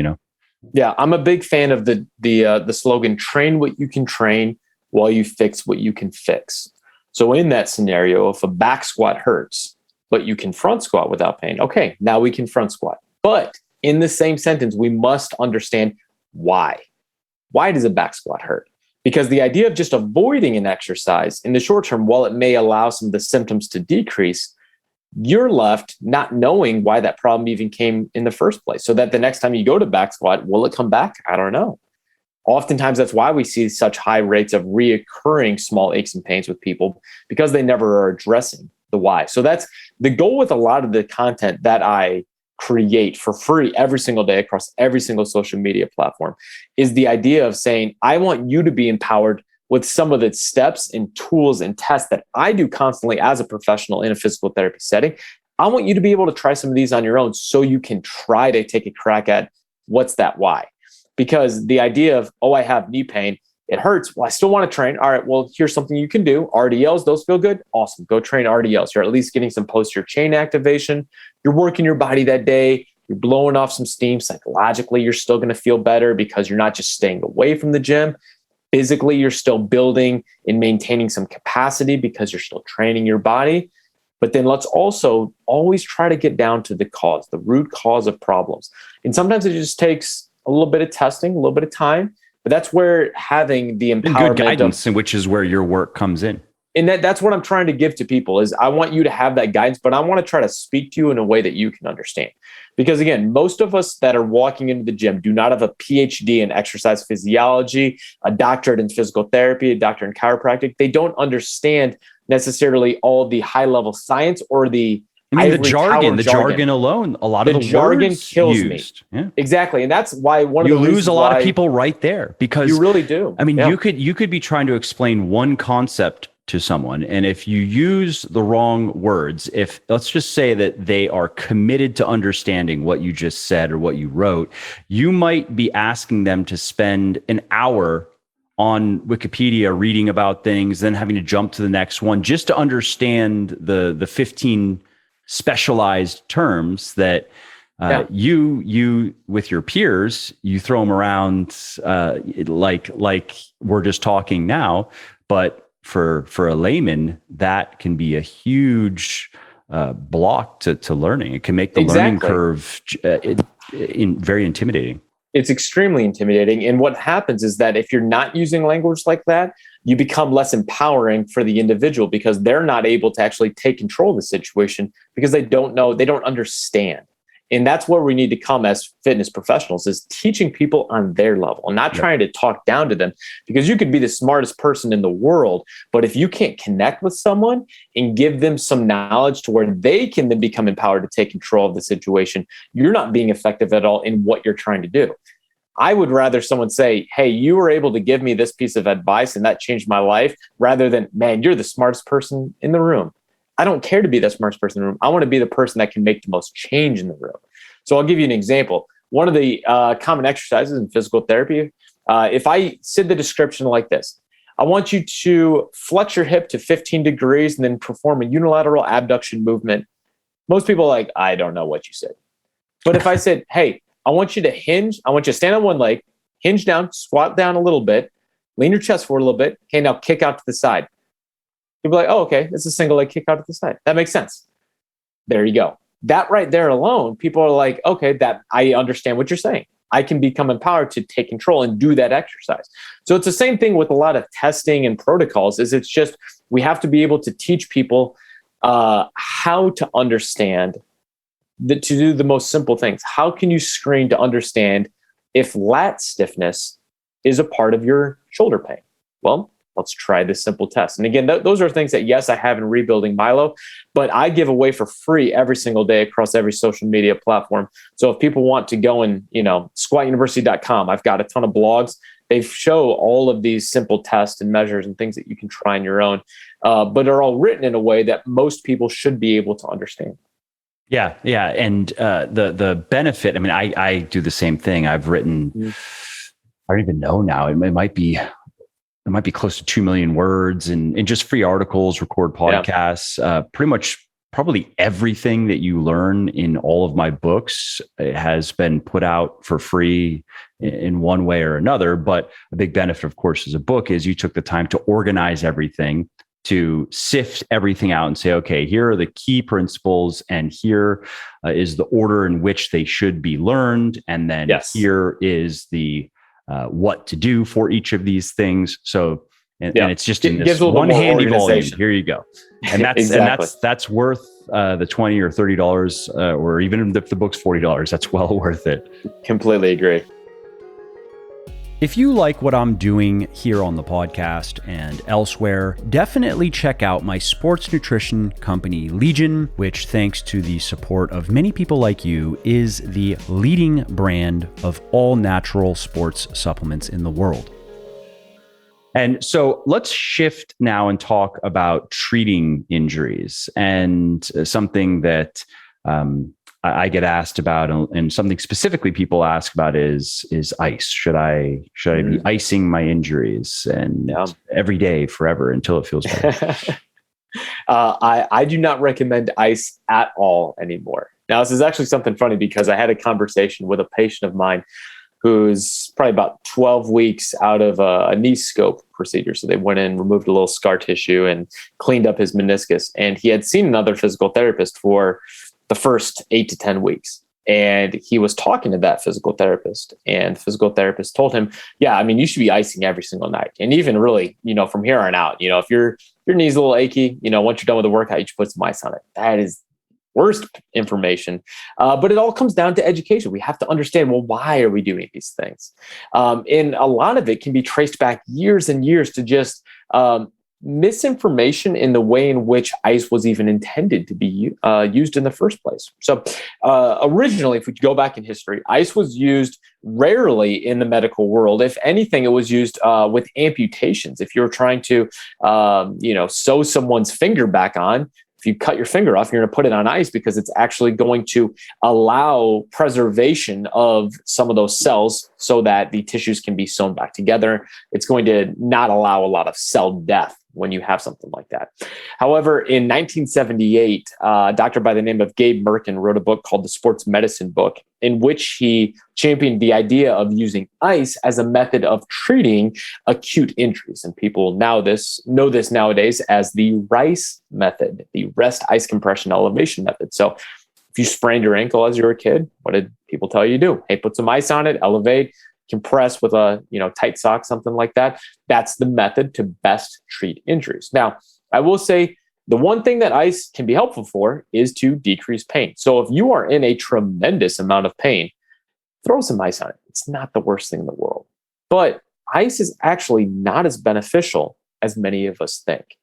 S2: Yeah, I'm a big fan of the slogan, train what you can train while you fix what you can fix. So in that scenario, if a back squat hurts, but you can front squat without pain, okay, now we can front squat. But in the same sentence, we must understand why. Why does a back squat hurt? Because the idea of just avoiding an exercise in the short term, while it may allow some of the symptoms to decrease, you're left not knowing why that problem even came in the first place. So that the next time you go to back squat, will it come back? I don't know. Oftentimes, that's why we see such high rates of reoccurring small aches and pains with people, because they never are addressing the why. So that's the goal with a lot of the content that I create for free every single day across every single social media platform, is the idea of saying, I want you to be empowered with some of the steps and tools and tests that I do constantly as a professional in a physical therapy setting. I want you to be able to try some of these on your own so you can try to take a crack at what's that why. Because the idea of, I have knee pain, it hurts. Well, I still want to train. All right, well, here's something you can do. RDLs, those feel good. Awesome. Go train RDLs. You're at least getting some posterior chain activation. You're working your body that day. You're blowing off some steam. Psychologically, you're still going to feel better because you're not just staying away from the gym. Physically, you're still building and maintaining some capacity because you're still training your body. But then let's also always try to get down to the cause, the root cause of problems. And sometimes it just takes a little bit of testing, a little bit of time, but that's where having the empowerment,
S1: and good guidance, and which is where your work comes in.
S2: And that's what I'm trying to give to people is I want you to have that guidance, but I want to try to speak to you in a way that you can understand. Because again, most of us that are walking into the gym do not have a PhD in exercise physiology, a doctorate in physical therapy, a doctorate in chiropractic. They don't understand necessarily all the high level science or the
S1: the jargon alone, a lot of the
S2: jargon
S1: words
S2: kills
S1: used.
S2: me. Yeah. Exactly. And that's why
S1: you lose a lot of people right there, because
S2: you really do.
S1: I mean, you could be trying to explain one concept to someone, and if you use the wrong words, if let's just say that they are committed to understanding what you just said or what you wrote, you might be asking them to spend an hour on Wikipedia reading about things, then having to jump to the next one just to understand the 15 specialized terms that you with your peers, you throw them around like we're just talking now. But for a layman, that can be a huge block to learning. It can make the learning curve very intimidating.
S2: It's extremely intimidating. And what happens is that if you're not using language like that, you become less empowering for the individual because they're not able to actually take control of the situation because they don't know, they don't understand. And that's where we need to come as fitness professionals, is teaching people on their level and not trying to talk down to them, because you could be the smartest person in the world, but if you can't connect with someone and give them some knowledge to where they can then become empowered to take control of the situation, you're not being effective at all in what you're trying to do. I would rather someone say, hey, you were able to give me this piece of advice and that changed my life, rather than, man, you're the smartest person in the room. I don't care to be the smartest person in the room. I want to be the person that can make the most change in the room. So I'll give you an example. One of the common exercises in physical therapy, if I said the description like this, I want you to flex your hip to 15 degrees and then perform a unilateral abduction movement. Most people are like, I don't know what you said. But if I said, hey, I want you to hinge, I want you to stand on one leg, hinge down, squat down a little bit, lean your chest forward a little bit. Okay, now kick out to the side. You'll be like, oh, okay, it's a single leg kick out to the side. That makes sense. There you go. That right there alone, people are like, okay, that I understand what you're saying. I can become empowered to take control and do that exercise. So it's the same thing with a lot of testing and protocols, is it's just, we have to be able to teach people how to understand, to do the most simple things. How can you screen to understand if lat stiffness is a part of your shoulder pain? Well, let's try this simple test. And again, those are things that, yes, I have in Rebuilding Milo, but I give away for free every single day across every social media platform. So if people want to go and, squatuniversity.com, I've got a ton of blogs. They show all of these simple tests and measures and things that you can try on your own, but are all written in a way that most people should be able to understand.
S1: Yeah. And the benefit, I mean, I do the same thing. I've written, I don't even know now, it might be close to 2 million words and just free articles, record podcasts, pretty much probably everything that you learn in all of my books has been put out for free in one way or another. But a big benefit, of course, as a book is you took the time to organize everything, to sift everything out and say, okay, here are the key principles and here is the order in which they should be learned. And then here is the what to do for each of these things. So, and it's just in this one handy volume. Here you go. And that's that's worth the $20 or $30, or even if the book's $40, that's well worth it.
S2: Completely agree.
S1: If you like what I'm doing here on the podcast and elsewhere, definitely check out my sports nutrition company, Legion, which, thanks to the support of many people like you, is the leading brand of all natural sports supplements in the world. And so let's shift now and talk about treating injuries, and something that I get asked about, and something specifically people ask about is ice. Should I be icing my injuries and every day forever until it feels better?
S2: I do not recommend ice at all anymore. Now, this is actually something funny, because I had a conversation with a patient of mine who's probably about 12 weeks out of a knee scope procedure. So they went in, removed a little scar tissue and cleaned up his meniscus. And he had seen another physical therapist for the first 8 to 10 weeks. And he was talking to that physical therapist, and the physical therapist told him, you should be icing every single night. And even really, from here on out, if your knee's a little achy, once you're done with the workout, you should put some ice on it. That is worst information. But it all comes down to education. We have to understand, well, why are we doing these things? And a lot of it can be traced back years and years to just misinformation in the way in which ice was even intended to be used in the first place. So originally, if we go back in history, ice was used rarely in the medical world. If anything, it was used with amputations. If you were trying to, sew someone's finger back on, If you cut your finger off, you're going to put it on ice because it's actually going to allow preservation of some of those cells so that the tissues can be sewn back together. It's going to not allow a lot of cell death when you have something like that. However, in 1978, a doctor by the name of Gabe Merkin wrote a book called The Sports Medicine Book, in which he championed the idea of using ice as a method of treating acute injuries. And people know this nowadays as the RICE method, the rest ice compression elevation method. So if you sprained your ankle as you were a kid, what did people tell you to do? Hey, put some ice on it, elevate, compress with a tight sock, something like that. That's the method to best treat injuries. Now, I will say the one thing that ice can be helpful for is to decrease pain. So if you are in a tremendous amount of pain, throw some ice on it. It's not the worst thing in the world. But ice is actually not as beneficial as many of us think.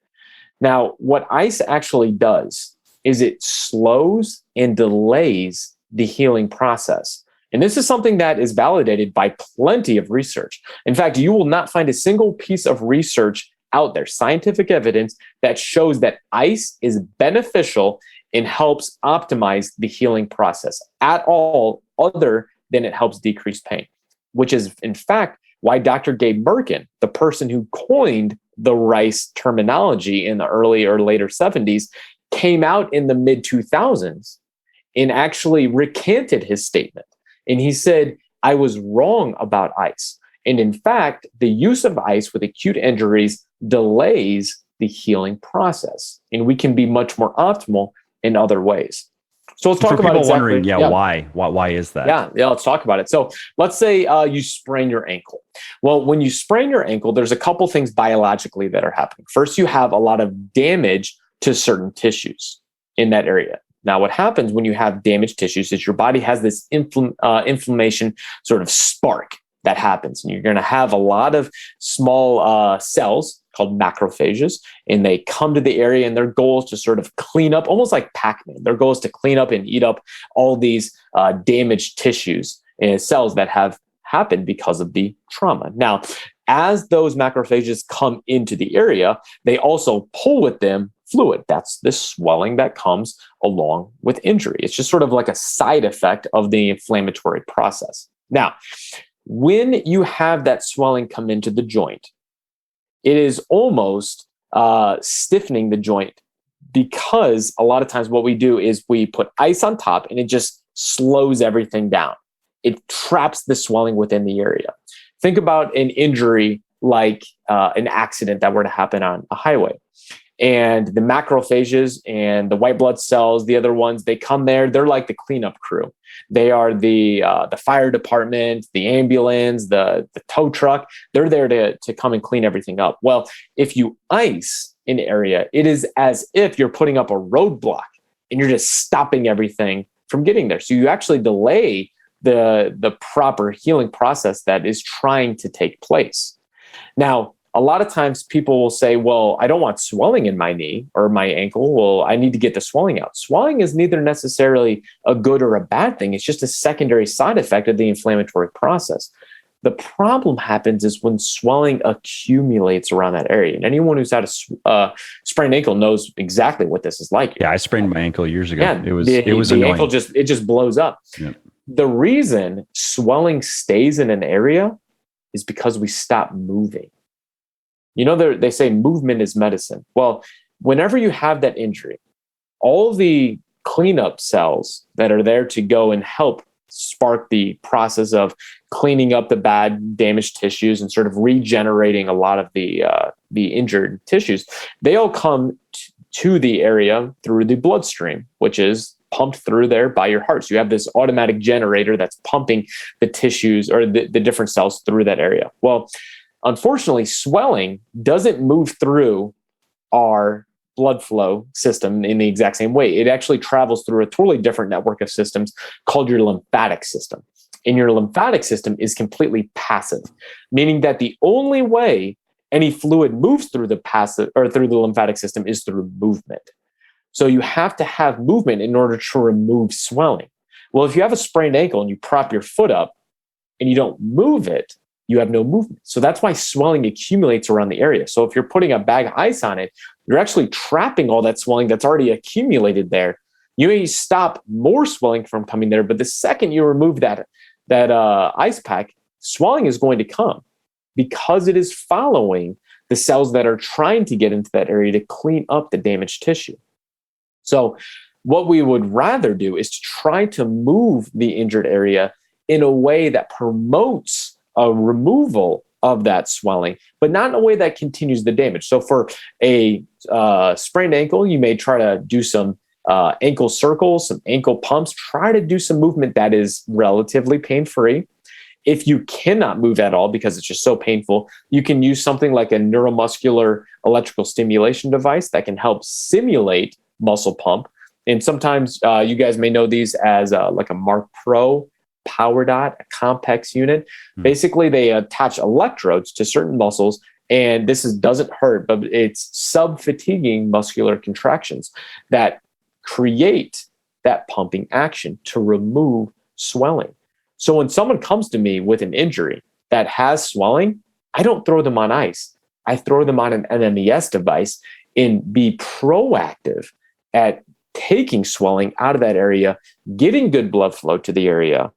S2: Now, what ice actually does is it slows and delays the healing process. And this is something that is validated by plenty of research. In fact, you will not find a single piece of research out there, scientific evidence, that shows that ice is beneficial and helps optimize the healing process at all, other than it helps decrease pain, which is, in fact, why Dr. Gabe Merkin, the person who coined the RICE terminology in the early or later 70s, came out in the mid 2000s and actually recanted his statement. And he said, I was wrong about ice. And in fact, the use of ice with acute injuries delays the healing process. And we can be much more optimal in other ways. So let's talk about
S1: people
S2: exactly,
S1: wondering, why is that?
S2: Yeah, let's talk about it. So let's say you sprain your ankle. Well, when you sprain your ankle, there's a couple things biologically that are happening. First, you have a lot of damage to certain tissues in that area. Now, what happens when you have damaged tissues is your body has this inflammation sort of spark that happens. And you're going to have a lot of small cells called macrophages, and they come to the area, and their goal is to sort of clean up, almost like Pac-Man. Their goal is to clean up and eat up all these damaged tissues and cells that have happened because of the trauma. Now, as those macrophages come into the area, they also pull with them fluid. That's the swelling that comes along with injury. It's just sort of like a side effect of the inflammatory process. Now, when you have that swelling come into the joint, it is almost stiffening the joint, because a lot of times what we do is we put ice on top and it just slows everything down. It traps the swelling within the area. Think about an injury like an accident that were to happen on a highway. And the macrophages and the white blood cells, the other ones, they come there. They're like the cleanup crew. They are the fire department, the ambulance, the tow truck. They're there to come and clean everything up. Well, if you ice an area, it is as if you're putting up a roadblock and you're just stopping everything from getting there. So you actually delay the proper healing process that is trying to take place. Now, a lot of times people will say, well, I don't want swelling in my knee or my ankle. Well, I need to get the swelling out. Swelling is neither necessarily a good or a bad thing. It's just a secondary side effect of the inflammatory process. The problem happens is when swelling accumulates around that area. And anyone who's had a sprained ankle knows exactly what this is like.
S1: Yeah, I sprained my ankle years ago.
S2: Yeah,
S1: it was
S2: the
S1: annoying.
S2: ankle just blows up.
S1: Yeah.
S2: The reason swelling stays in an area is because we stop moving. They say movement is medicine. Well, whenever you have that injury, all the cleanup cells that are there to go and help spark the process of cleaning up the bad damaged tissues and sort of regenerating a lot of the injured tissues, they all come to the area through the bloodstream, which is pumped through there by your heart. So you have this automatic generator that's pumping the tissues or the different cells through that area. Well, unfortunately, swelling doesn't move through our blood flow system in the exact same way. It actually travels through a totally different network of systems called your lymphatic system. And your lymphatic system is completely passive, meaning that the only way any fluid moves through the lymphatic system is through movement. So you have to have movement in order to remove swelling. Well, if you have a sprained ankle and you prop your foot up and you don't move it, you have no movement. So that's why swelling accumulates around the area. So if you're putting a bag of ice on it, you're actually trapping all that swelling that's already accumulated there. You may stop more swelling from coming there, but the second you remove that ice pack, swelling is going to come because it is following the cells that are trying to get into that area to clean up the damaged tissue. So what we would rather do is to try to move the injured area in a way that promotes a removal of that swelling, but not in a way that continues the damage. So for a sprained ankle, you may try to do some ankle circles, some ankle pumps, try to do some movement that is relatively pain-free. If you cannot move at all because it's just so painful, you can use something like a neuromuscular electrical stimulation device that can help simulate muscle pump. And sometimes you guys may know these as like a Mark Pro Power Dot, a Compex unit. Basically, they attach electrodes to certain muscles, and doesn't hurt, but it's sub-fatiguing muscular contractions that create that pumping action to remove swelling. So when someone comes to me with an injury that has swelling, I don't throw them on ice. I throw them on an NMES device and be proactive at taking swelling out of that area, getting good blood flow to the area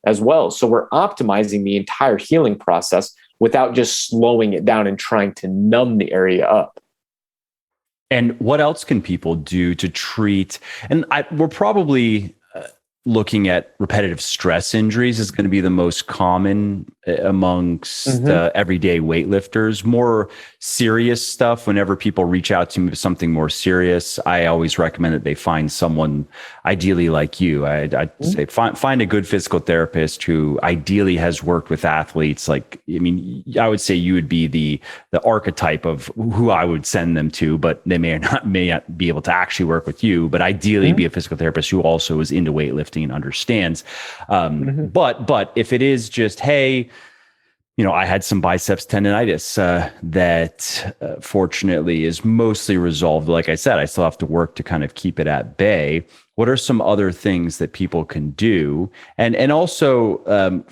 S2: as well. So we're optimizing the entire healing process without just slowing it down and trying to numb the area up.
S1: And what else can people do to treat? And we're probably looking at repetitive stress injuries is going to be the most common amongst everyday weightlifters. More serious stuff, whenever people reach out to me with something more serious, I always recommend that they find someone ideally like you. I'd say find a good physical therapist who ideally has worked with athletes. Like, I mean, I would say you would be the archetype of who I would send them to, but they may not be able to actually work with you, but ideally be a physical therapist who also is into weightlifting and understands. But if it is just, hey, I had some biceps tendonitis that fortunately is mostly resolved. Like I said, I still have to work to kind of keep it at bay. What are some other things that people can do? And also,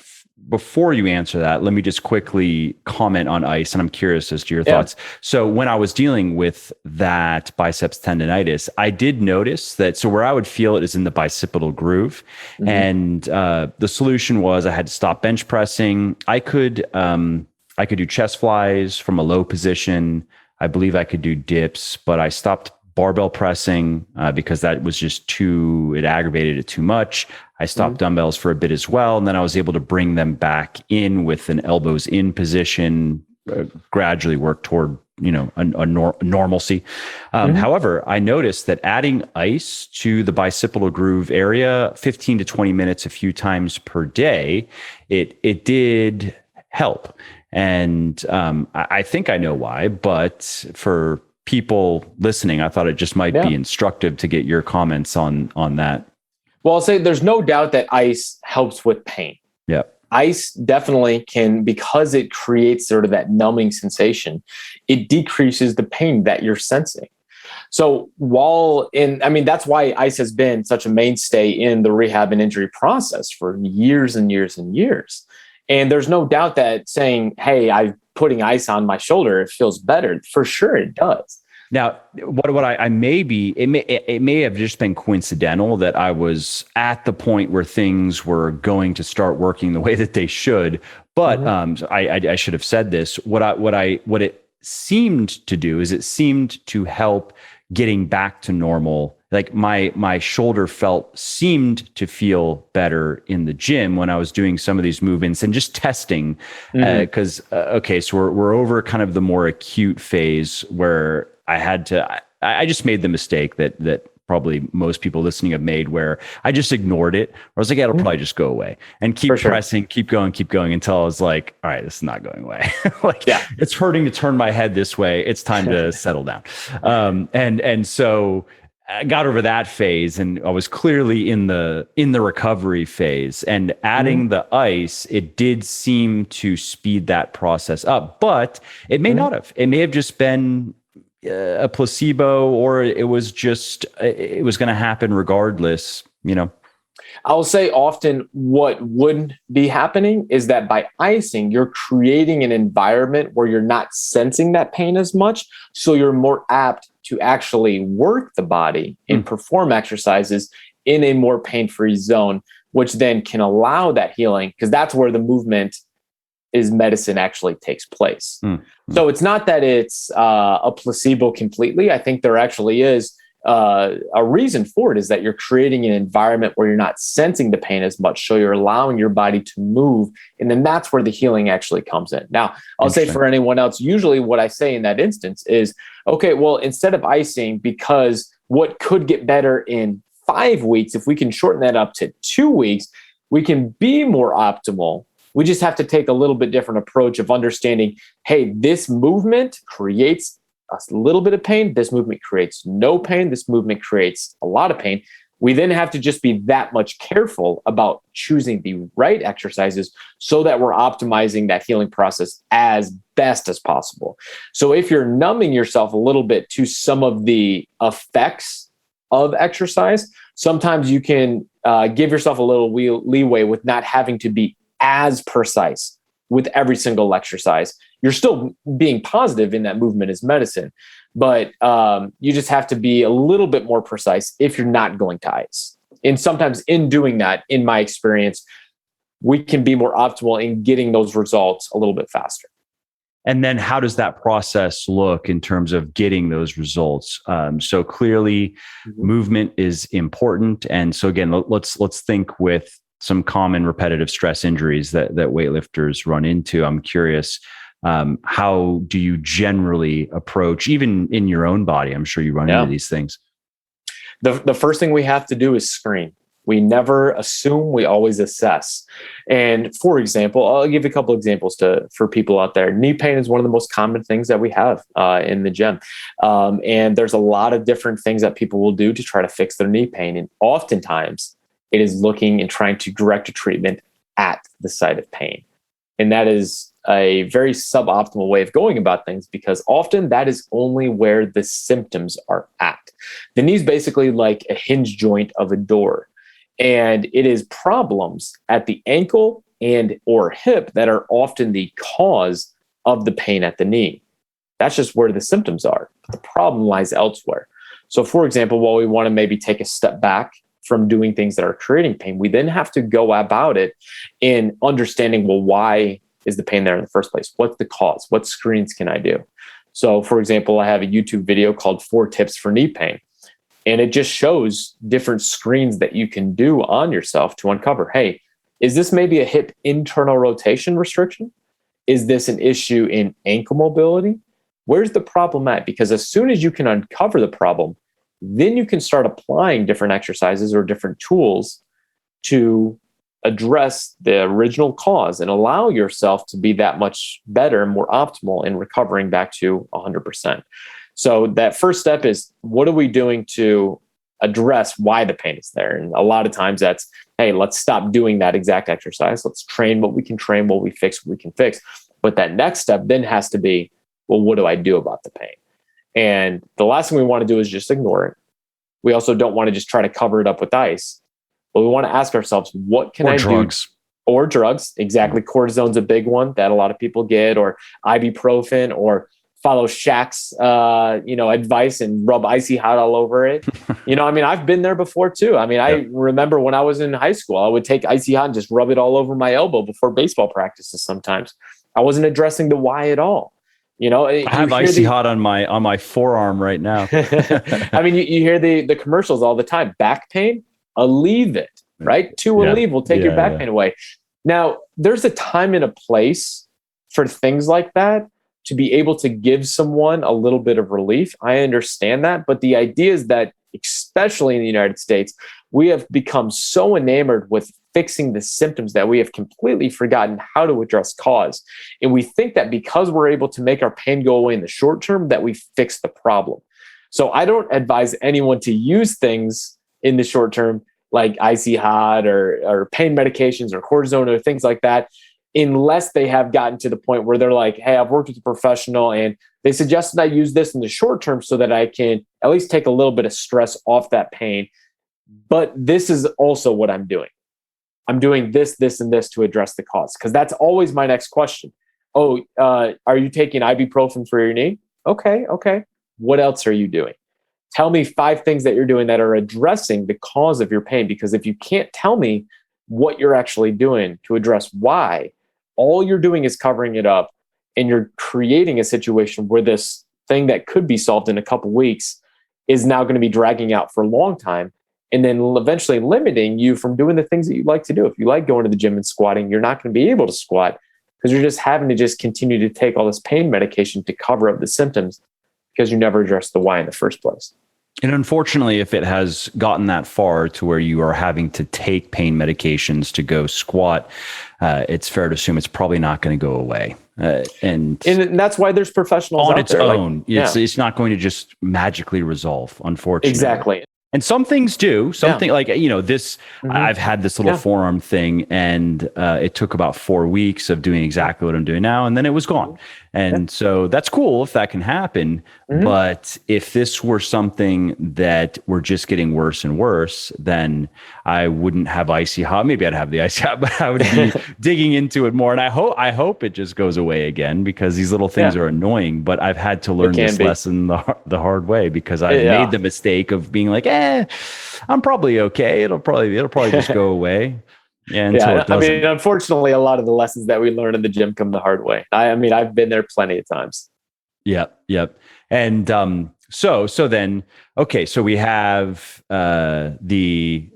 S1: before you answer that, let me just quickly comment on ice, and I'm curious as to your thoughts. So when I was dealing with that biceps tendonitis, I did notice that, so where I would feel it is in the bicipital groove. And the solution was I had to stop bench pressing. I could do chest flies from a low position. I believe I could do dips, but I stopped barbell pressing because that was just it aggravated it too much. I stopped dumbbells for a bit as well. And then I was able to bring them back in with an elbows in position, gradually work toward, a normalcy. However, I noticed that adding ice to the bicipital groove area, 15 to 20 minutes a few times per day, it did help. And I think I know why, but for people listening, I thought it just might be instructive to get your comments on that.
S2: Well, I'll say there's no doubt that ice helps with pain.
S1: Yeah.
S2: Ice definitely can, because it creates sort of that numbing sensation, it decreases the pain that you're sensing. So that's why ice has been such a mainstay in the rehab and injury process for years and years and years. And there's no doubt that saying, hey, I'm putting ice on my shoulder, it feels better. For sure it does.
S1: Now, it may have just been coincidental that I was at the point where things were going to start working the way that they should. But I should have said this. What it seemed to do is it seemed to help getting back to normal. Like my shoulder seemed to feel better in the gym when I was doing some of these movements and just testing. Because so we're over kind of the more acute phase where I just made the mistake that probably most people listening have made, where I just ignored it. I was like, it'll probably just go away, and keep pressing, keep going until I was like, all right, this is not going away. It's hurting to turn my head this way. It's time to settle down. And so I got over that phase, and I was clearly in the recovery phase, and adding the ice, it did seem to speed that process up, but it may not have. It may have just been a placebo, or it was going to happen regardless,
S2: I'll say often what would be happening is that by icing, you're creating an environment where you're not sensing that pain as much. So you're more apt to actually work the body and perform exercises in a more pain-free zone, which then can allow that healing, because that's where the movement is medicine actually takes place. So it's not that it's a placebo completely. I think there actually is a reason for it, is that you're creating an environment where you're not sensing the pain as much. So you're allowing your body to move. And then that's where the healing actually comes in. Now, I'll say for anyone else, usually what I say in that instance is, okay, well, instead of icing, because what could get better in 5 weeks, if we can shorten that up to 2 weeks, we can be more optimal. We just have to take a little bit different approach of understanding, hey, this movement creates a little bit of pain. This movement creates no pain. This movement creates a lot of pain. We then have to just be that much careful about choosing the right exercises so that we're optimizing that healing process as best as possible. So if you're numbing yourself a little bit to some of the effects of exercise, sometimes you can give yourself a little leeway with not having to be as precise with every single exercise. You're still being positive in that movement is medicine, but you just have to be a little bit more precise if you're not going to ice. And sometimes in doing that, in my experience, we can be more optimal in getting those results a little bit faster.
S1: And then how does that process look in terms of getting those results? So clearly movement is important. And so again, let's think with some common repetitive stress injuries that weightlifters run into. I'm curious, how do you generally approach, even in your own body? I'm sure you run into these things.
S2: The first thing we have to do is screen. We never assume, we always assess. And for example, I'll give you a couple examples for people out there. Knee pain is one of the most common things that we have in the gym. And there's a lot of different things that people will do to try to fix their knee pain. And oftentimes it is looking and trying to direct a treatment at the site of pain. And that is a very suboptimal way of going about things, because often that is only where the symptoms are at. The knee is basically like a hinge joint of a door. And it is problems at the ankle and or hip that are often the cause of the pain at the knee. That's just where the symptoms are. But the problem lies elsewhere. So for example, while we want to maybe take a step back from doing things that are creating pain, we then have to go about it in understanding, well, why is the pain there in the first place? What's the cause? What screens can I do? So for example, I have a YouTube video called 4 Tips for Knee Pain. And it just shows different screens that you can do on yourself to uncover, hey, is this maybe a hip internal rotation restriction? Is this an issue in ankle mobility? Where's the problem at? Because as soon as you can uncover the problem, then you can start applying different exercises or different tools to address the original cause and allow yourself to be that much better and more optimal in recovering back to 100%. So that first step is, what are we doing to address why the pain is there? And a lot of times that's, hey, let's stop doing that exact exercise. Let's train what we can train, what we fix, what we can fix. But that next step then has to be, well, what do I do about the pain? And the last thing we want to do is just ignore it. We also don't want to just try to cover it up with ice. But we want to ask ourselves, what can I do? Or drugs. Exactly. Cortisone's a big one that a lot of people get, or ibuprofen, or follow Shaq's advice and rub Icy Hot all over it. I've been there before too. I remember when I was in high school, I would take Icy Hot and just rub it all over my elbow before baseball practices sometimes. I wasn't addressing the why at all.
S1: I have Icy Hot on my forearm right now.
S2: You hear the commercials all the time. Back pain, Aleve it, right? Aleve will take your back pain away. Now, there's a time and a place for things like that to be able to give someone a little bit of relief. I understand that. But the idea is that, especially in the United States, we have become so enamored with fixing the symptoms that we have completely forgotten how to address cause. And we think that because we're able to make our pain go away in the short term, that we fix the problem. So I don't advise anyone to use things in the short term like Icy Hot or pain medications or cortisone or things like that, unless they have gotten to the point where they're like, hey, I've worked with a professional and they suggested I use this in the short term so that I can at least take a little bit of stress off that pain. but this is also what I'm doing. I'm doing this, this, and this to address the cause. Because that's always my next question. Oh, are you taking ibuprofen for your knee? Okay, okay. What else are you doing? Tell me 5 things that you're doing that are addressing the cause of your pain. Because if you can't tell me what you're actually doing to address why, all you're doing is covering it up, and you're creating a situation where this thing that could be solved in a couple weeks is now going to be dragging out for a long time, and then eventually limiting you from doing the things that you like to do. If you like going to the gym and squatting, you're not going to be able to squat because you're just having to just continue to take all this pain medication to cover up the symptoms because you never addressed the why in the first place.
S1: And unfortunately, if it has gotten that far to where you are having to take pain medications to go squat, it's fair to assume it's probably not going to go away. And
S2: that's why there's professionals
S1: on
S2: out
S1: its
S2: there.
S1: own. It's not going to just magically resolve, unfortunately.
S2: Exactly.
S1: And some things do. Something like, this, I've had this little forearm thing, and it took about 4 weeks of doing exactly what I'm doing now, and then it was gone. And so that's cool if that can happen. But if this were something that were just getting worse and worse, then I wouldn't have Icy Hot. Maybe I'd have the Icy Hot, but I would be digging into it more. And I hope it just goes away again, because these little things are annoying. But I've had to learn this lesson the hard way, because I've made the mistake of being like, I'm probably okay. It'll probably just go away. Yeah,
S2: I mean, unfortunately, a lot of the lessons that we learn in the gym come the hard way. I mean, I've been there plenty of times.
S1: Yep. And so then, okay, so we have the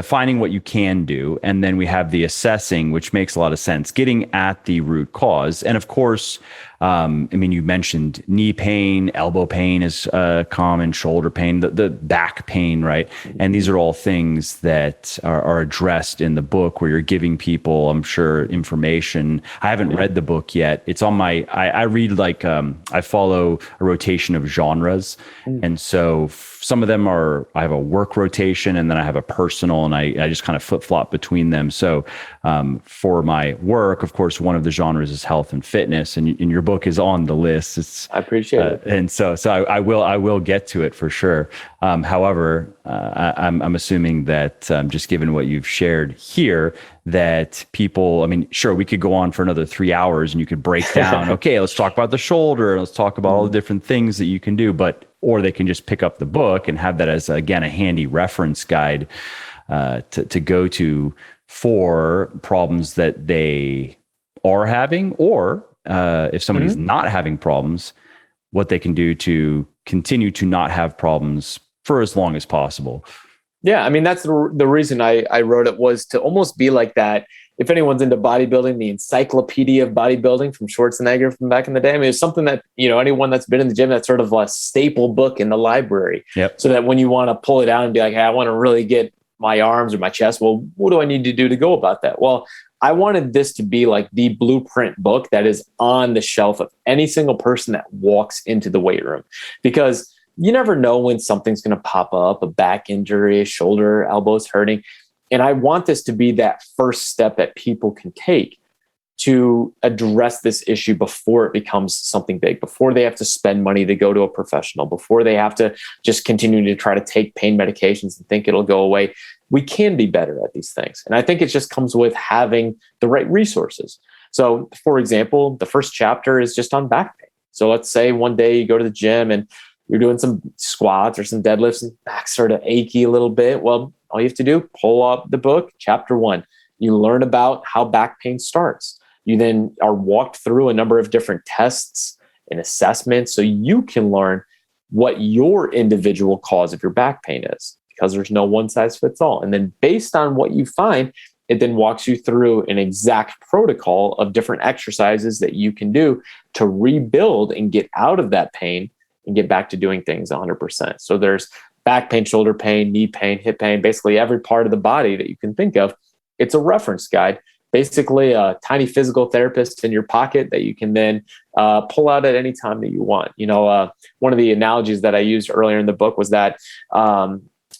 S1: finding what you can do, and then we have the assessing, which makes a lot of sense, getting at the root cause. And of course, I mean, you mentioned knee pain, elbow pain is common, shoulder pain, the back pain, right? And these are all things that are addressed in the book, where you're giving people, I'm sure, information. I haven't read the book yet. It's on my, I read I follow a rotation of genres. And so some of them I have a work rotation, and then I have a personal, and I just kind of flip flop between them. So for my work, of course, one of the genres is health and fitness, and your book is on the list.
S2: I appreciate it.
S1: And so I will get to it for sure. However, I'm assuming that just given what you've shared here, that people, I mean, sure, we could go on for another 3 hours and you could break down, okay, let's talk about the shoulder, let's talk about all the different things that you can do, or they can just pick up the book and have that as, again, a handy reference guide to go to for problems that they are having, or if somebody's not having problems, what they can do to continue to not have problems for as long as possible.
S2: Yeah, I mean, that's the reason I wrote it, was to almost be like that. If anyone's into bodybuilding, the encyclopedia of bodybuilding from Schwarzenegger from back in the day, I mean, it's something that, anyone that's been in the gym, that's sort of a staple book in the library.
S1: Yep.
S2: So that when you want to pull it out and be like, hey, I want to really get my arms or my chest, well, what do I need to do to go about that? Well, I wanted this to be like the blueprint book that is on the shelf of any single person that walks into the weight room, because you never know when something's going to pop up, a back injury, a shoulder, elbows hurting. And I want this to be that first step that people can take to address this issue before it becomes something big, before they have to spend money to go to a professional, before they have to just continue to try to take pain medications and think it'll go away. We can be better at these things. And I think it just comes with having the right resources. So, for example, the first chapter is just on back pain. So let's say one day you go to the gym and you're doing some squats or some deadlifts and back's sort of achy a little bit. Well, all you have to do, pull up the book, chapter 1. You learn about how back pain starts. You then are walked through a number of different tests and assessments so you can learn what your individual cause of your back pain is, because there's no one size fits all. And then based on what you find, it then walks you through an exact protocol of different exercises that you can do to rebuild and get out of that pain and get back to doing things 100%. So there's back pain, shoulder pain, knee pain, hip pain, basically every part of the body that you can think of. It's a reference guide, basically a tiny physical therapist in your pocket that you can then pull out at any time that you want. One of the analogies that I used earlier in the book was that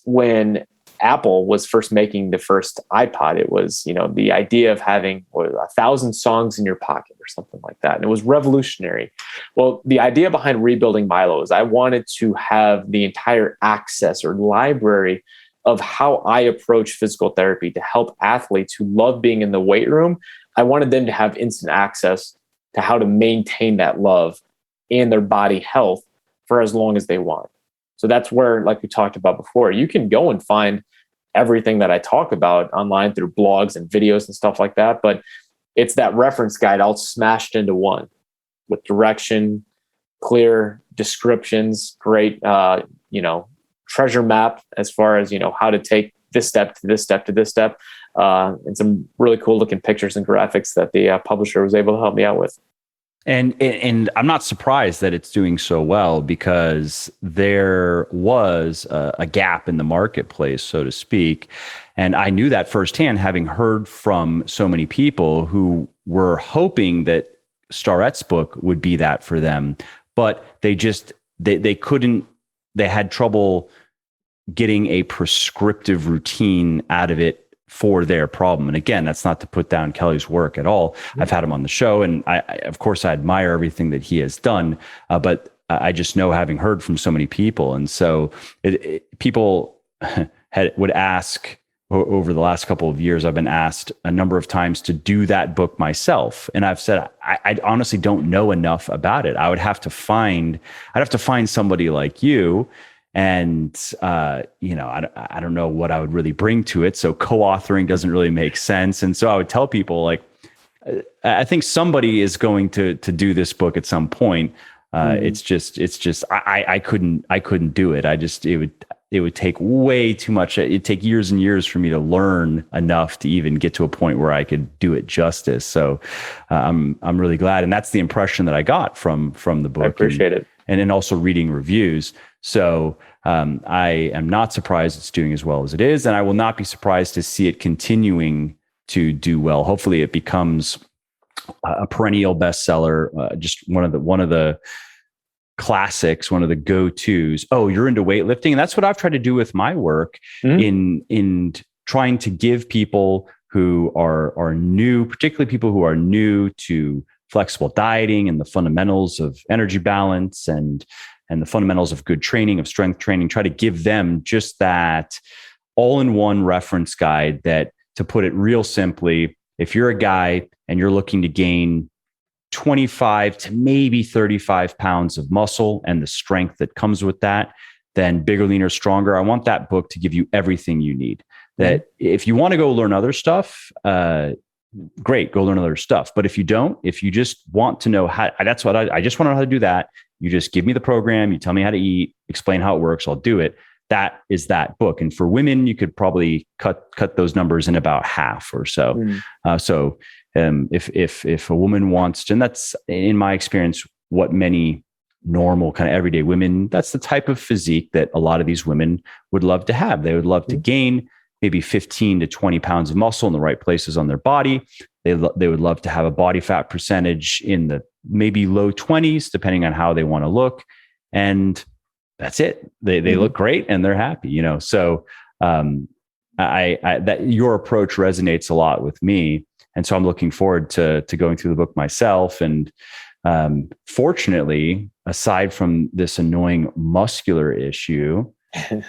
S2: when Apple was first making the first iPod, it was, the idea of having 1,000 songs in your pocket or something like that. And it was revolutionary. Well, the idea behind Rebuilding Milo is I wanted to have the entire access or library of how I approach physical therapy to help athletes who love being in the weight room. I wanted them to have instant access to how to maintain that love and their body health for as long as they want. So that's where, like we talked about before, you can go and find everything that I talk about online through blogs and videos and stuff like that. But it's that reference guide all smashed into one with direction, clear descriptions, great, treasure map as far as, how to take this step to this step to this step, and some really cool looking pictures and graphics that the publisher was able to help me out with.
S1: And I'm not surprised that it's doing so well, because there was a gap in the marketplace, so to speak. And I knew that firsthand, having heard from so many people who were hoping that Starrett's book would be that for them, but they couldn't, they had trouble getting a prescriptive routine out of it for their problem. And again, that's not to put down Kelly's work at all. I've had him on the show, and I of course, I admire everything that he has done. But I just know, having heard from so many people, and so people would ask over the last couple of years. I've been asked a number of times to do that book myself, and I've said I honestly don't know enough about it. I'd have to find somebody like you. And, I don't know what I would really bring to it. So co-authoring doesn't really make sense. And so I would tell people, like, I think somebody is going to do this book at some point. It's just, I couldn't do it. It would take way too much. It'd take years and years for me to learn enough to even get to a point where I could do it justice. So I'm really glad. And that's the impression that I got from the book.
S2: I appreciate it.
S1: And then also reading reviews. So I am not surprised it's doing as well as it is, and I will not be surprised to see it continuing to do well. Hopefully, it becomes a perennial bestseller, just one of the classics, one of the go-tos. Oh, you're into weightlifting, and that's what I've tried to do with my work in trying to give people who are new, particularly people who are new to flexible dieting and the fundamentals of energy balance and the fundamentals of good training, of strength training, try to give them just that all-in-one reference guide that, to put it real simply, if you're a guy and you're looking to gain 25 to maybe 35 pounds of muscle and the strength that comes with that, then Bigger, Leaner, Stronger, I want that book to give you everything you need. That if you want to go learn other stuff, great, go learn other stuff. But if you don't, if you just want to know how, that's what I just want to know how to do that. You just give me the program, you tell me how to eat, explain how it works, I'll do it. That is that book. And for women, you could probably cut those numbers in about half or so. If a woman wants to, and that's, in my experience, what many normal kind of everyday women, that's the type of physique that a lot of these women would love to have. They would love to gain maybe 15 to 20 pounds of muscle in the right places on their body. They would love to have a body fat percentage in the maybe low 20s, depending on how they want to look. And that's it. They look great and they're happy, So that your approach resonates a lot with me. And so I'm looking forward to going through the book myself. And fortunately, aside from this annoying muscular issue,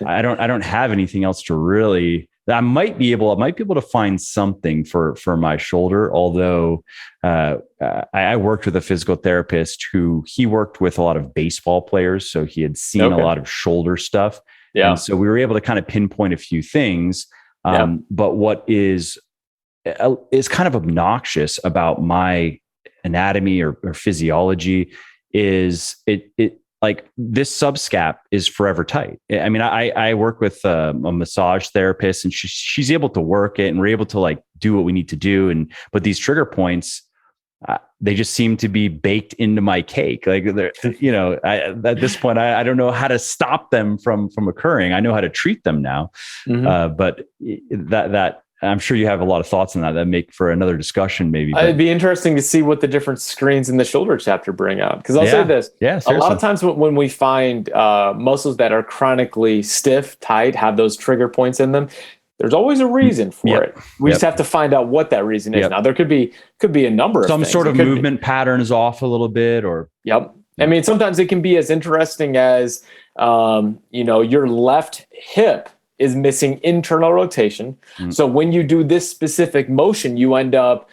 S1: I don't have anything else to really. I might be able to find something for my shoulder. Although I worked with a physical therapist he worked with a lot of baseball players, so he had seen a lot of shoulder stuff. Yeah, and so we were able to kind of pinpoint a few things. But what is kind of obnoxious about my anatomy or physiology is it like this subscap is forever tight. I mean, I work with a massage therapist, and she's able to work it, and we're able to like do what we need to do. But these trigger points, they just seem to be baked into my cake. Like they're, at this point, I don't know how to stop them from occurring. I know how to treat them now, but that. I'm sure you have a lot of thoughts on that make for another discussion, maybe.
S2: It'd be interesting to see what the different screens in the shoulder chapter bring out. Because I'll say this, a lot of times when we find muscles that are chronically stiff, tight, have those trigger points in them, there's always a reason for it. We just have to find out what that reason is. Now, there could be a number of
S1: some
S2: things.
S1: Sort of movement pattern is off a little bit, or
S2: I mean, sometimes it can be as interesting as your left hip is missing internal rotation.
S1: Mm.
S2: So when you do this specific motion, you end up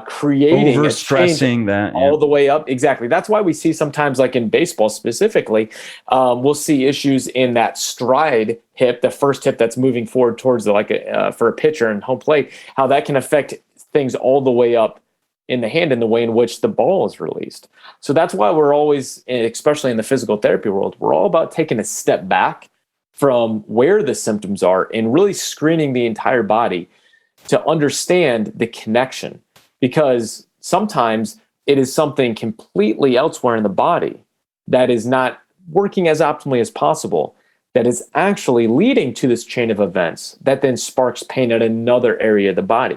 S2: creating
S1: overstressing that
S2: all the way up. Exactly. That's why we see sometimes, like in baseball specifically, we'll see issues in that stride hip, the first hip that's moving forward towards for a pitcher and home plate, how that can affect things all the way up in the hand in the way in which the ball is released. So that's why we're always, especially in the physical therapy world, we're all about taking a step back from where the symptoms are and really screening the entire body to understand the connection. Because sometimes it is something completely elsewhere in the body that is not working as optimally as possible, that is actually leading to this chain of events that then sparks pain at another area of the body.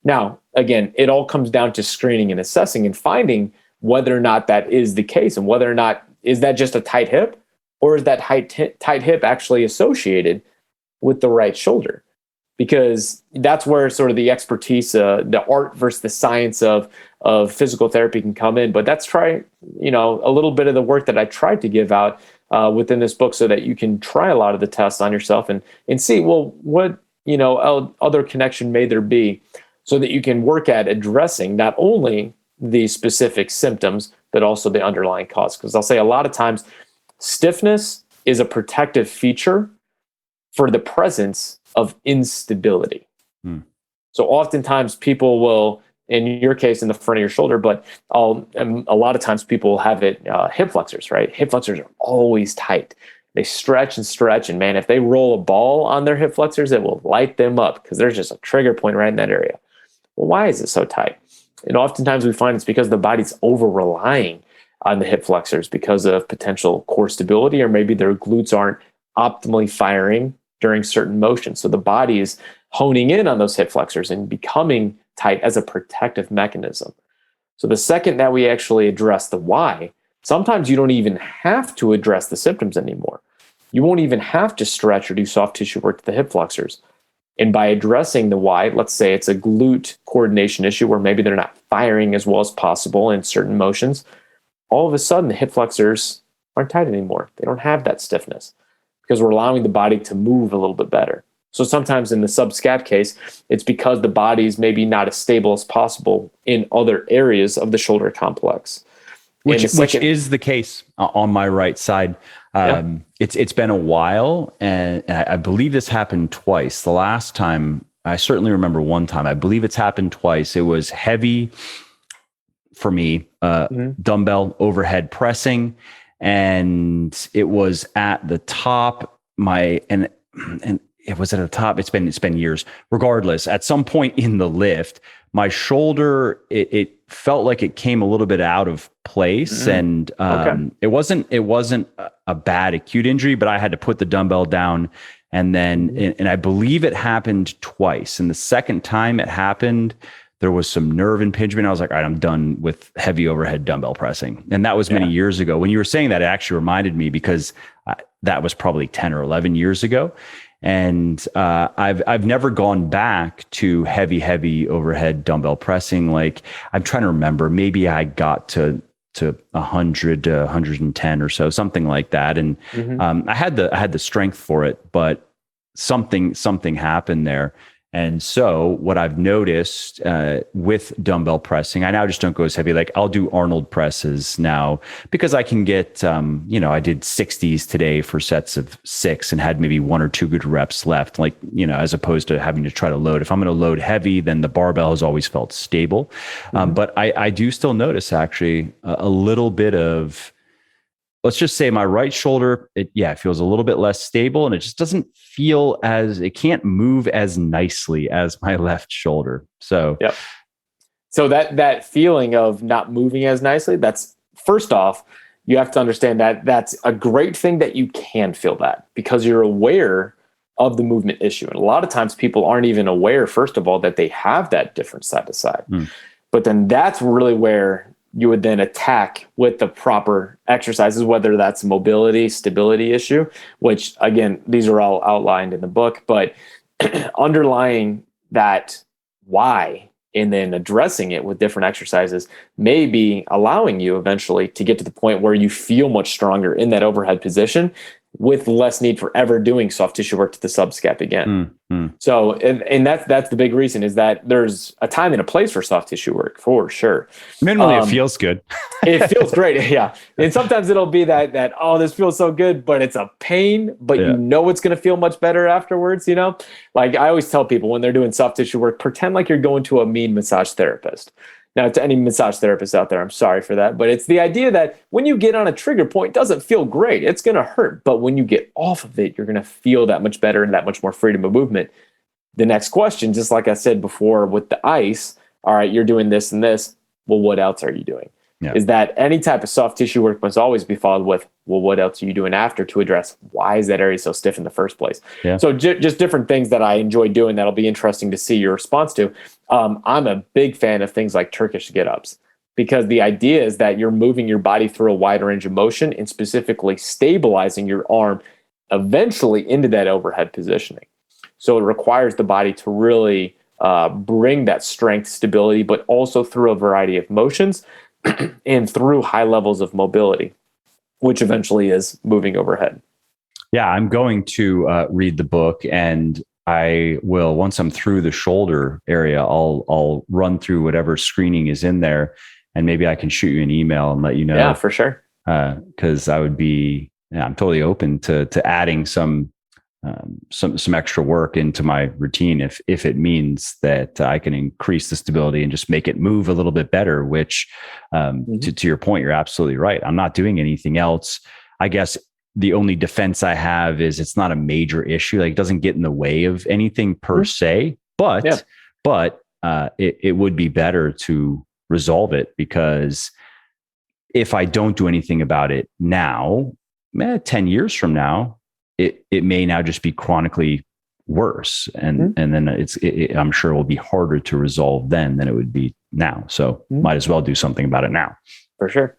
S2: Now, again, it all comes down to screening and assessing and finding whether or not that is the case, and whether or not, is that just a tight hip, or is that tight hip actually associated with the right shoulder? Because that's where sort of the expertise, the art versus the science of physical therapy can come in. But that's a little bit of the work that I tried to give out within this book, so that you can try a lot of the tests on yourself and see, well, what other connection may there be, so that you can work at addressing not only the specific symptoms, but also the underlying cause. Because I'll say a lot of times, stiffness is a protective feature for the presence of instability. So oftentimes people will, in your case, in the front of your shoulder, but a lot of times people will have it hip flexors, right? Hip flexors are always tight. They stretch and stretch, and man, if they roll a ball on their hip flexors, it will light them up, because there's just a trigger point right in that area. Well, why is it so tight? And oftentimes we find it's because the body's over-relying on the hip flexors because of potential core stability, or maybe their glutes aren't optimally firing during certain motions. So the body is honing in on those hip flexors and becoming tight as a protective mechanism. So the second that we actually address the why, sometimes you don't even have to address the symptoms anymore. You won't even have to stretch or do soft tissue work to the hip flexors. And by addressing the why, let's say it's a glute coordination issue where maybe they're not firing as well as possible in certain motions, all of a sudden the hip flexors aren't tight anymore. They don't have that stiffness, because we're allowing the body to move a little bit better. So sometimes in the subscat case, it's because the body's maybe not as stable as possible in other areas of the shoulder complex.
S1: Which is the case on my right side. It's been a while, and I believe this happened twice. The last time, I certainly remember one time, I believe it's happened twice. It was heavy for me, dumbbell overhead pressing, and it was at the top. And it was at the top. It's been years. Regardless, at some point in the lift, my shoulder, it felt like it came a little bit out of place, and it wasn't a bad acute injury, but I had to put the dumbbell down, and then and I believe it happened twice. And the second time it happened, there was some nerve impingement. I was like, all right, I'm done with heavy overhead dumbbell pressing. And that was many years ago. When you were saying that, it actually reminded me, because that was probably 10 or 11 years ago. And I've never gone back to heavy overhead dumbbell pressing. Like, I'm trying to remember, maybe I got to 100, 110 or so, something like that. And I had the strength for it, but something happened there. And so what I've noticed with dumbbell pressing, I now just don't go as heavy. Like, I'll do Arnold presses now, because I can get, I did 60s today for sets of 6 and had maybe 1 or 2 good reps left, like, as opposed to having to try to load. If I'm going to load heavy, then the barbell has always felt stable. But I do still notice actually a little bit of, let's just say my right shoulder, it feels a little bit less stable, and it just doesn't feel it can't move as nicely as my left shoulder. So,
S2: So that feeling of not moving as nicely, that's, first off, you have to understand that that's a great thing that you can feel that, because you're aware of the movement issue. And a lot of times people aren't even aware, first of all, that they have that different side to side. But then that's really where you would then attack with the proper exercises, whether that's a mobility, stability issue, which again, these are all outlined in the book, but underlying that why and then addressing it with different exercises may be allowing you eventually to get to the point where you feel much stronger in that overhead position, with less need for ever doing soft tissue work to the subscap again. So, and that's the big reason, is that there's a time and a place for soft tissue work for sure.
S1: Minimally, it feels good.
S2: It feels great. Yeah. And sometimes it'll be that, oh, this feels so good, but it's a pain, but you know, it's going to feel much better afterwards. You know, like I always tell people when they're doing soft tissue work, pretend like you're going to a mean massage therapist. Now, to any massage therapists out there, I'm sorry for that, but it's the idea that when you get on a trigger point, it doesn't feel great. It's going to hurt. But when you get off of it, you're going to feel that much better and that much more freedom of movement. The next question, just like I said before with the ice, all right, you're doing this and this. Well, what else are you doing? Yeah. Is that any type of soft tissue work must always be followed with, well, what else are you doing after, to address why is that area so stiff in the first place? Yeah. So just different things that I enjoy doing that'll be interesting to see your response to. I'm a big fan of things like Turkish get-ups, because the idea is that you're moving your body through a wide range of motion and specifically stabilizing your arm eventually into that overhead positioning. So it requires the body to really bring that strength, stability, but also through a variety of motions and through high levels of mobility, which eventually is moving overhead.
S1: Yeah, I'm going to read the book, and I will, once I'm through the shoulder area, I'll run through whatever screening is in there, and maybe I can shoot you an email and let you know.
S2: Yeah, for sure.
S1: Because I would be, I'm totally open to adding some extra work into my routine if it means that I can increase the stability and just make it move a little bit better. Which, to your point, you're absolutely right. I'm not doing anything else. I guess the only defense I have is it's not a major issue. Like, it doesn't get in the way of anything per se, but it would be better to resolve it, because if I don't do anything about it now, 10 years from now, it may now just be chronically worse. And then I'm sure it will be harder to resolve then than it would be now. So might as well do something about it now.
S2: For sure.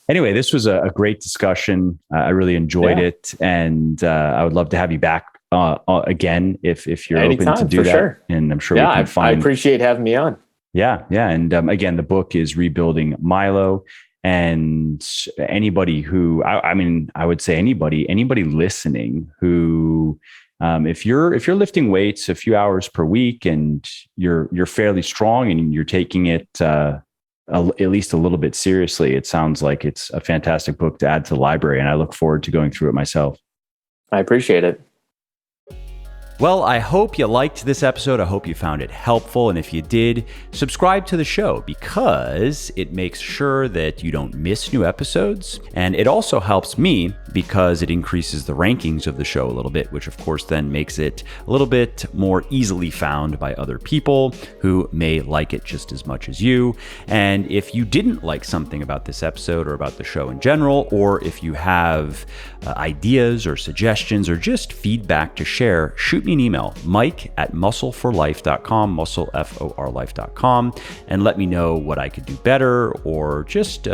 S1: Anyway, this was a great discussion. I really enjoyed it. And I would love to have you back again if you're
S2: anytime,
S1: open to do that. Sure. And I'm sure we can find.
S2: I appreciate having me on.
S1: Yeah. Yeah. And again, the book is Rebuilding Milo. And anybody who, I would say anybody listening who, if you're lifting weights a few hours per week and you're fairly strong and you're taking it at least a little bit seriously, it sounds like it's a fantastic book to add to the library. And I look forward to going through it myself.
S2: I appreciate it.
S1: Well, I hope you liked this episode. I hope you found it helpful. And if you did, subscribe to the show, because it makes sure that you don't miss new episodes. And it also helps me because it increases the rankings of the show a little bit, which of course then makes it a little bit more easily found by other people who may like it just as much as you. And if you didn't like something about this episode or about the show in general, or if you have ideas or suggestions or just feedback to share, shoot me an email, mike@muscleforlife.com, muscleforlife.com, and let me know what I could do better, or just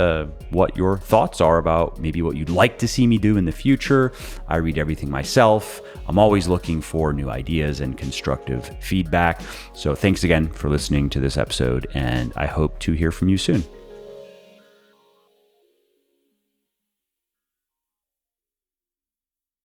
S1: what your thoughts are about maybe what you'd like to see me do in the future. I read everything myself. I'm always looking for new ideas and constructive feedback. So thanks again for listening to this episode, and I hope to hear from you soon.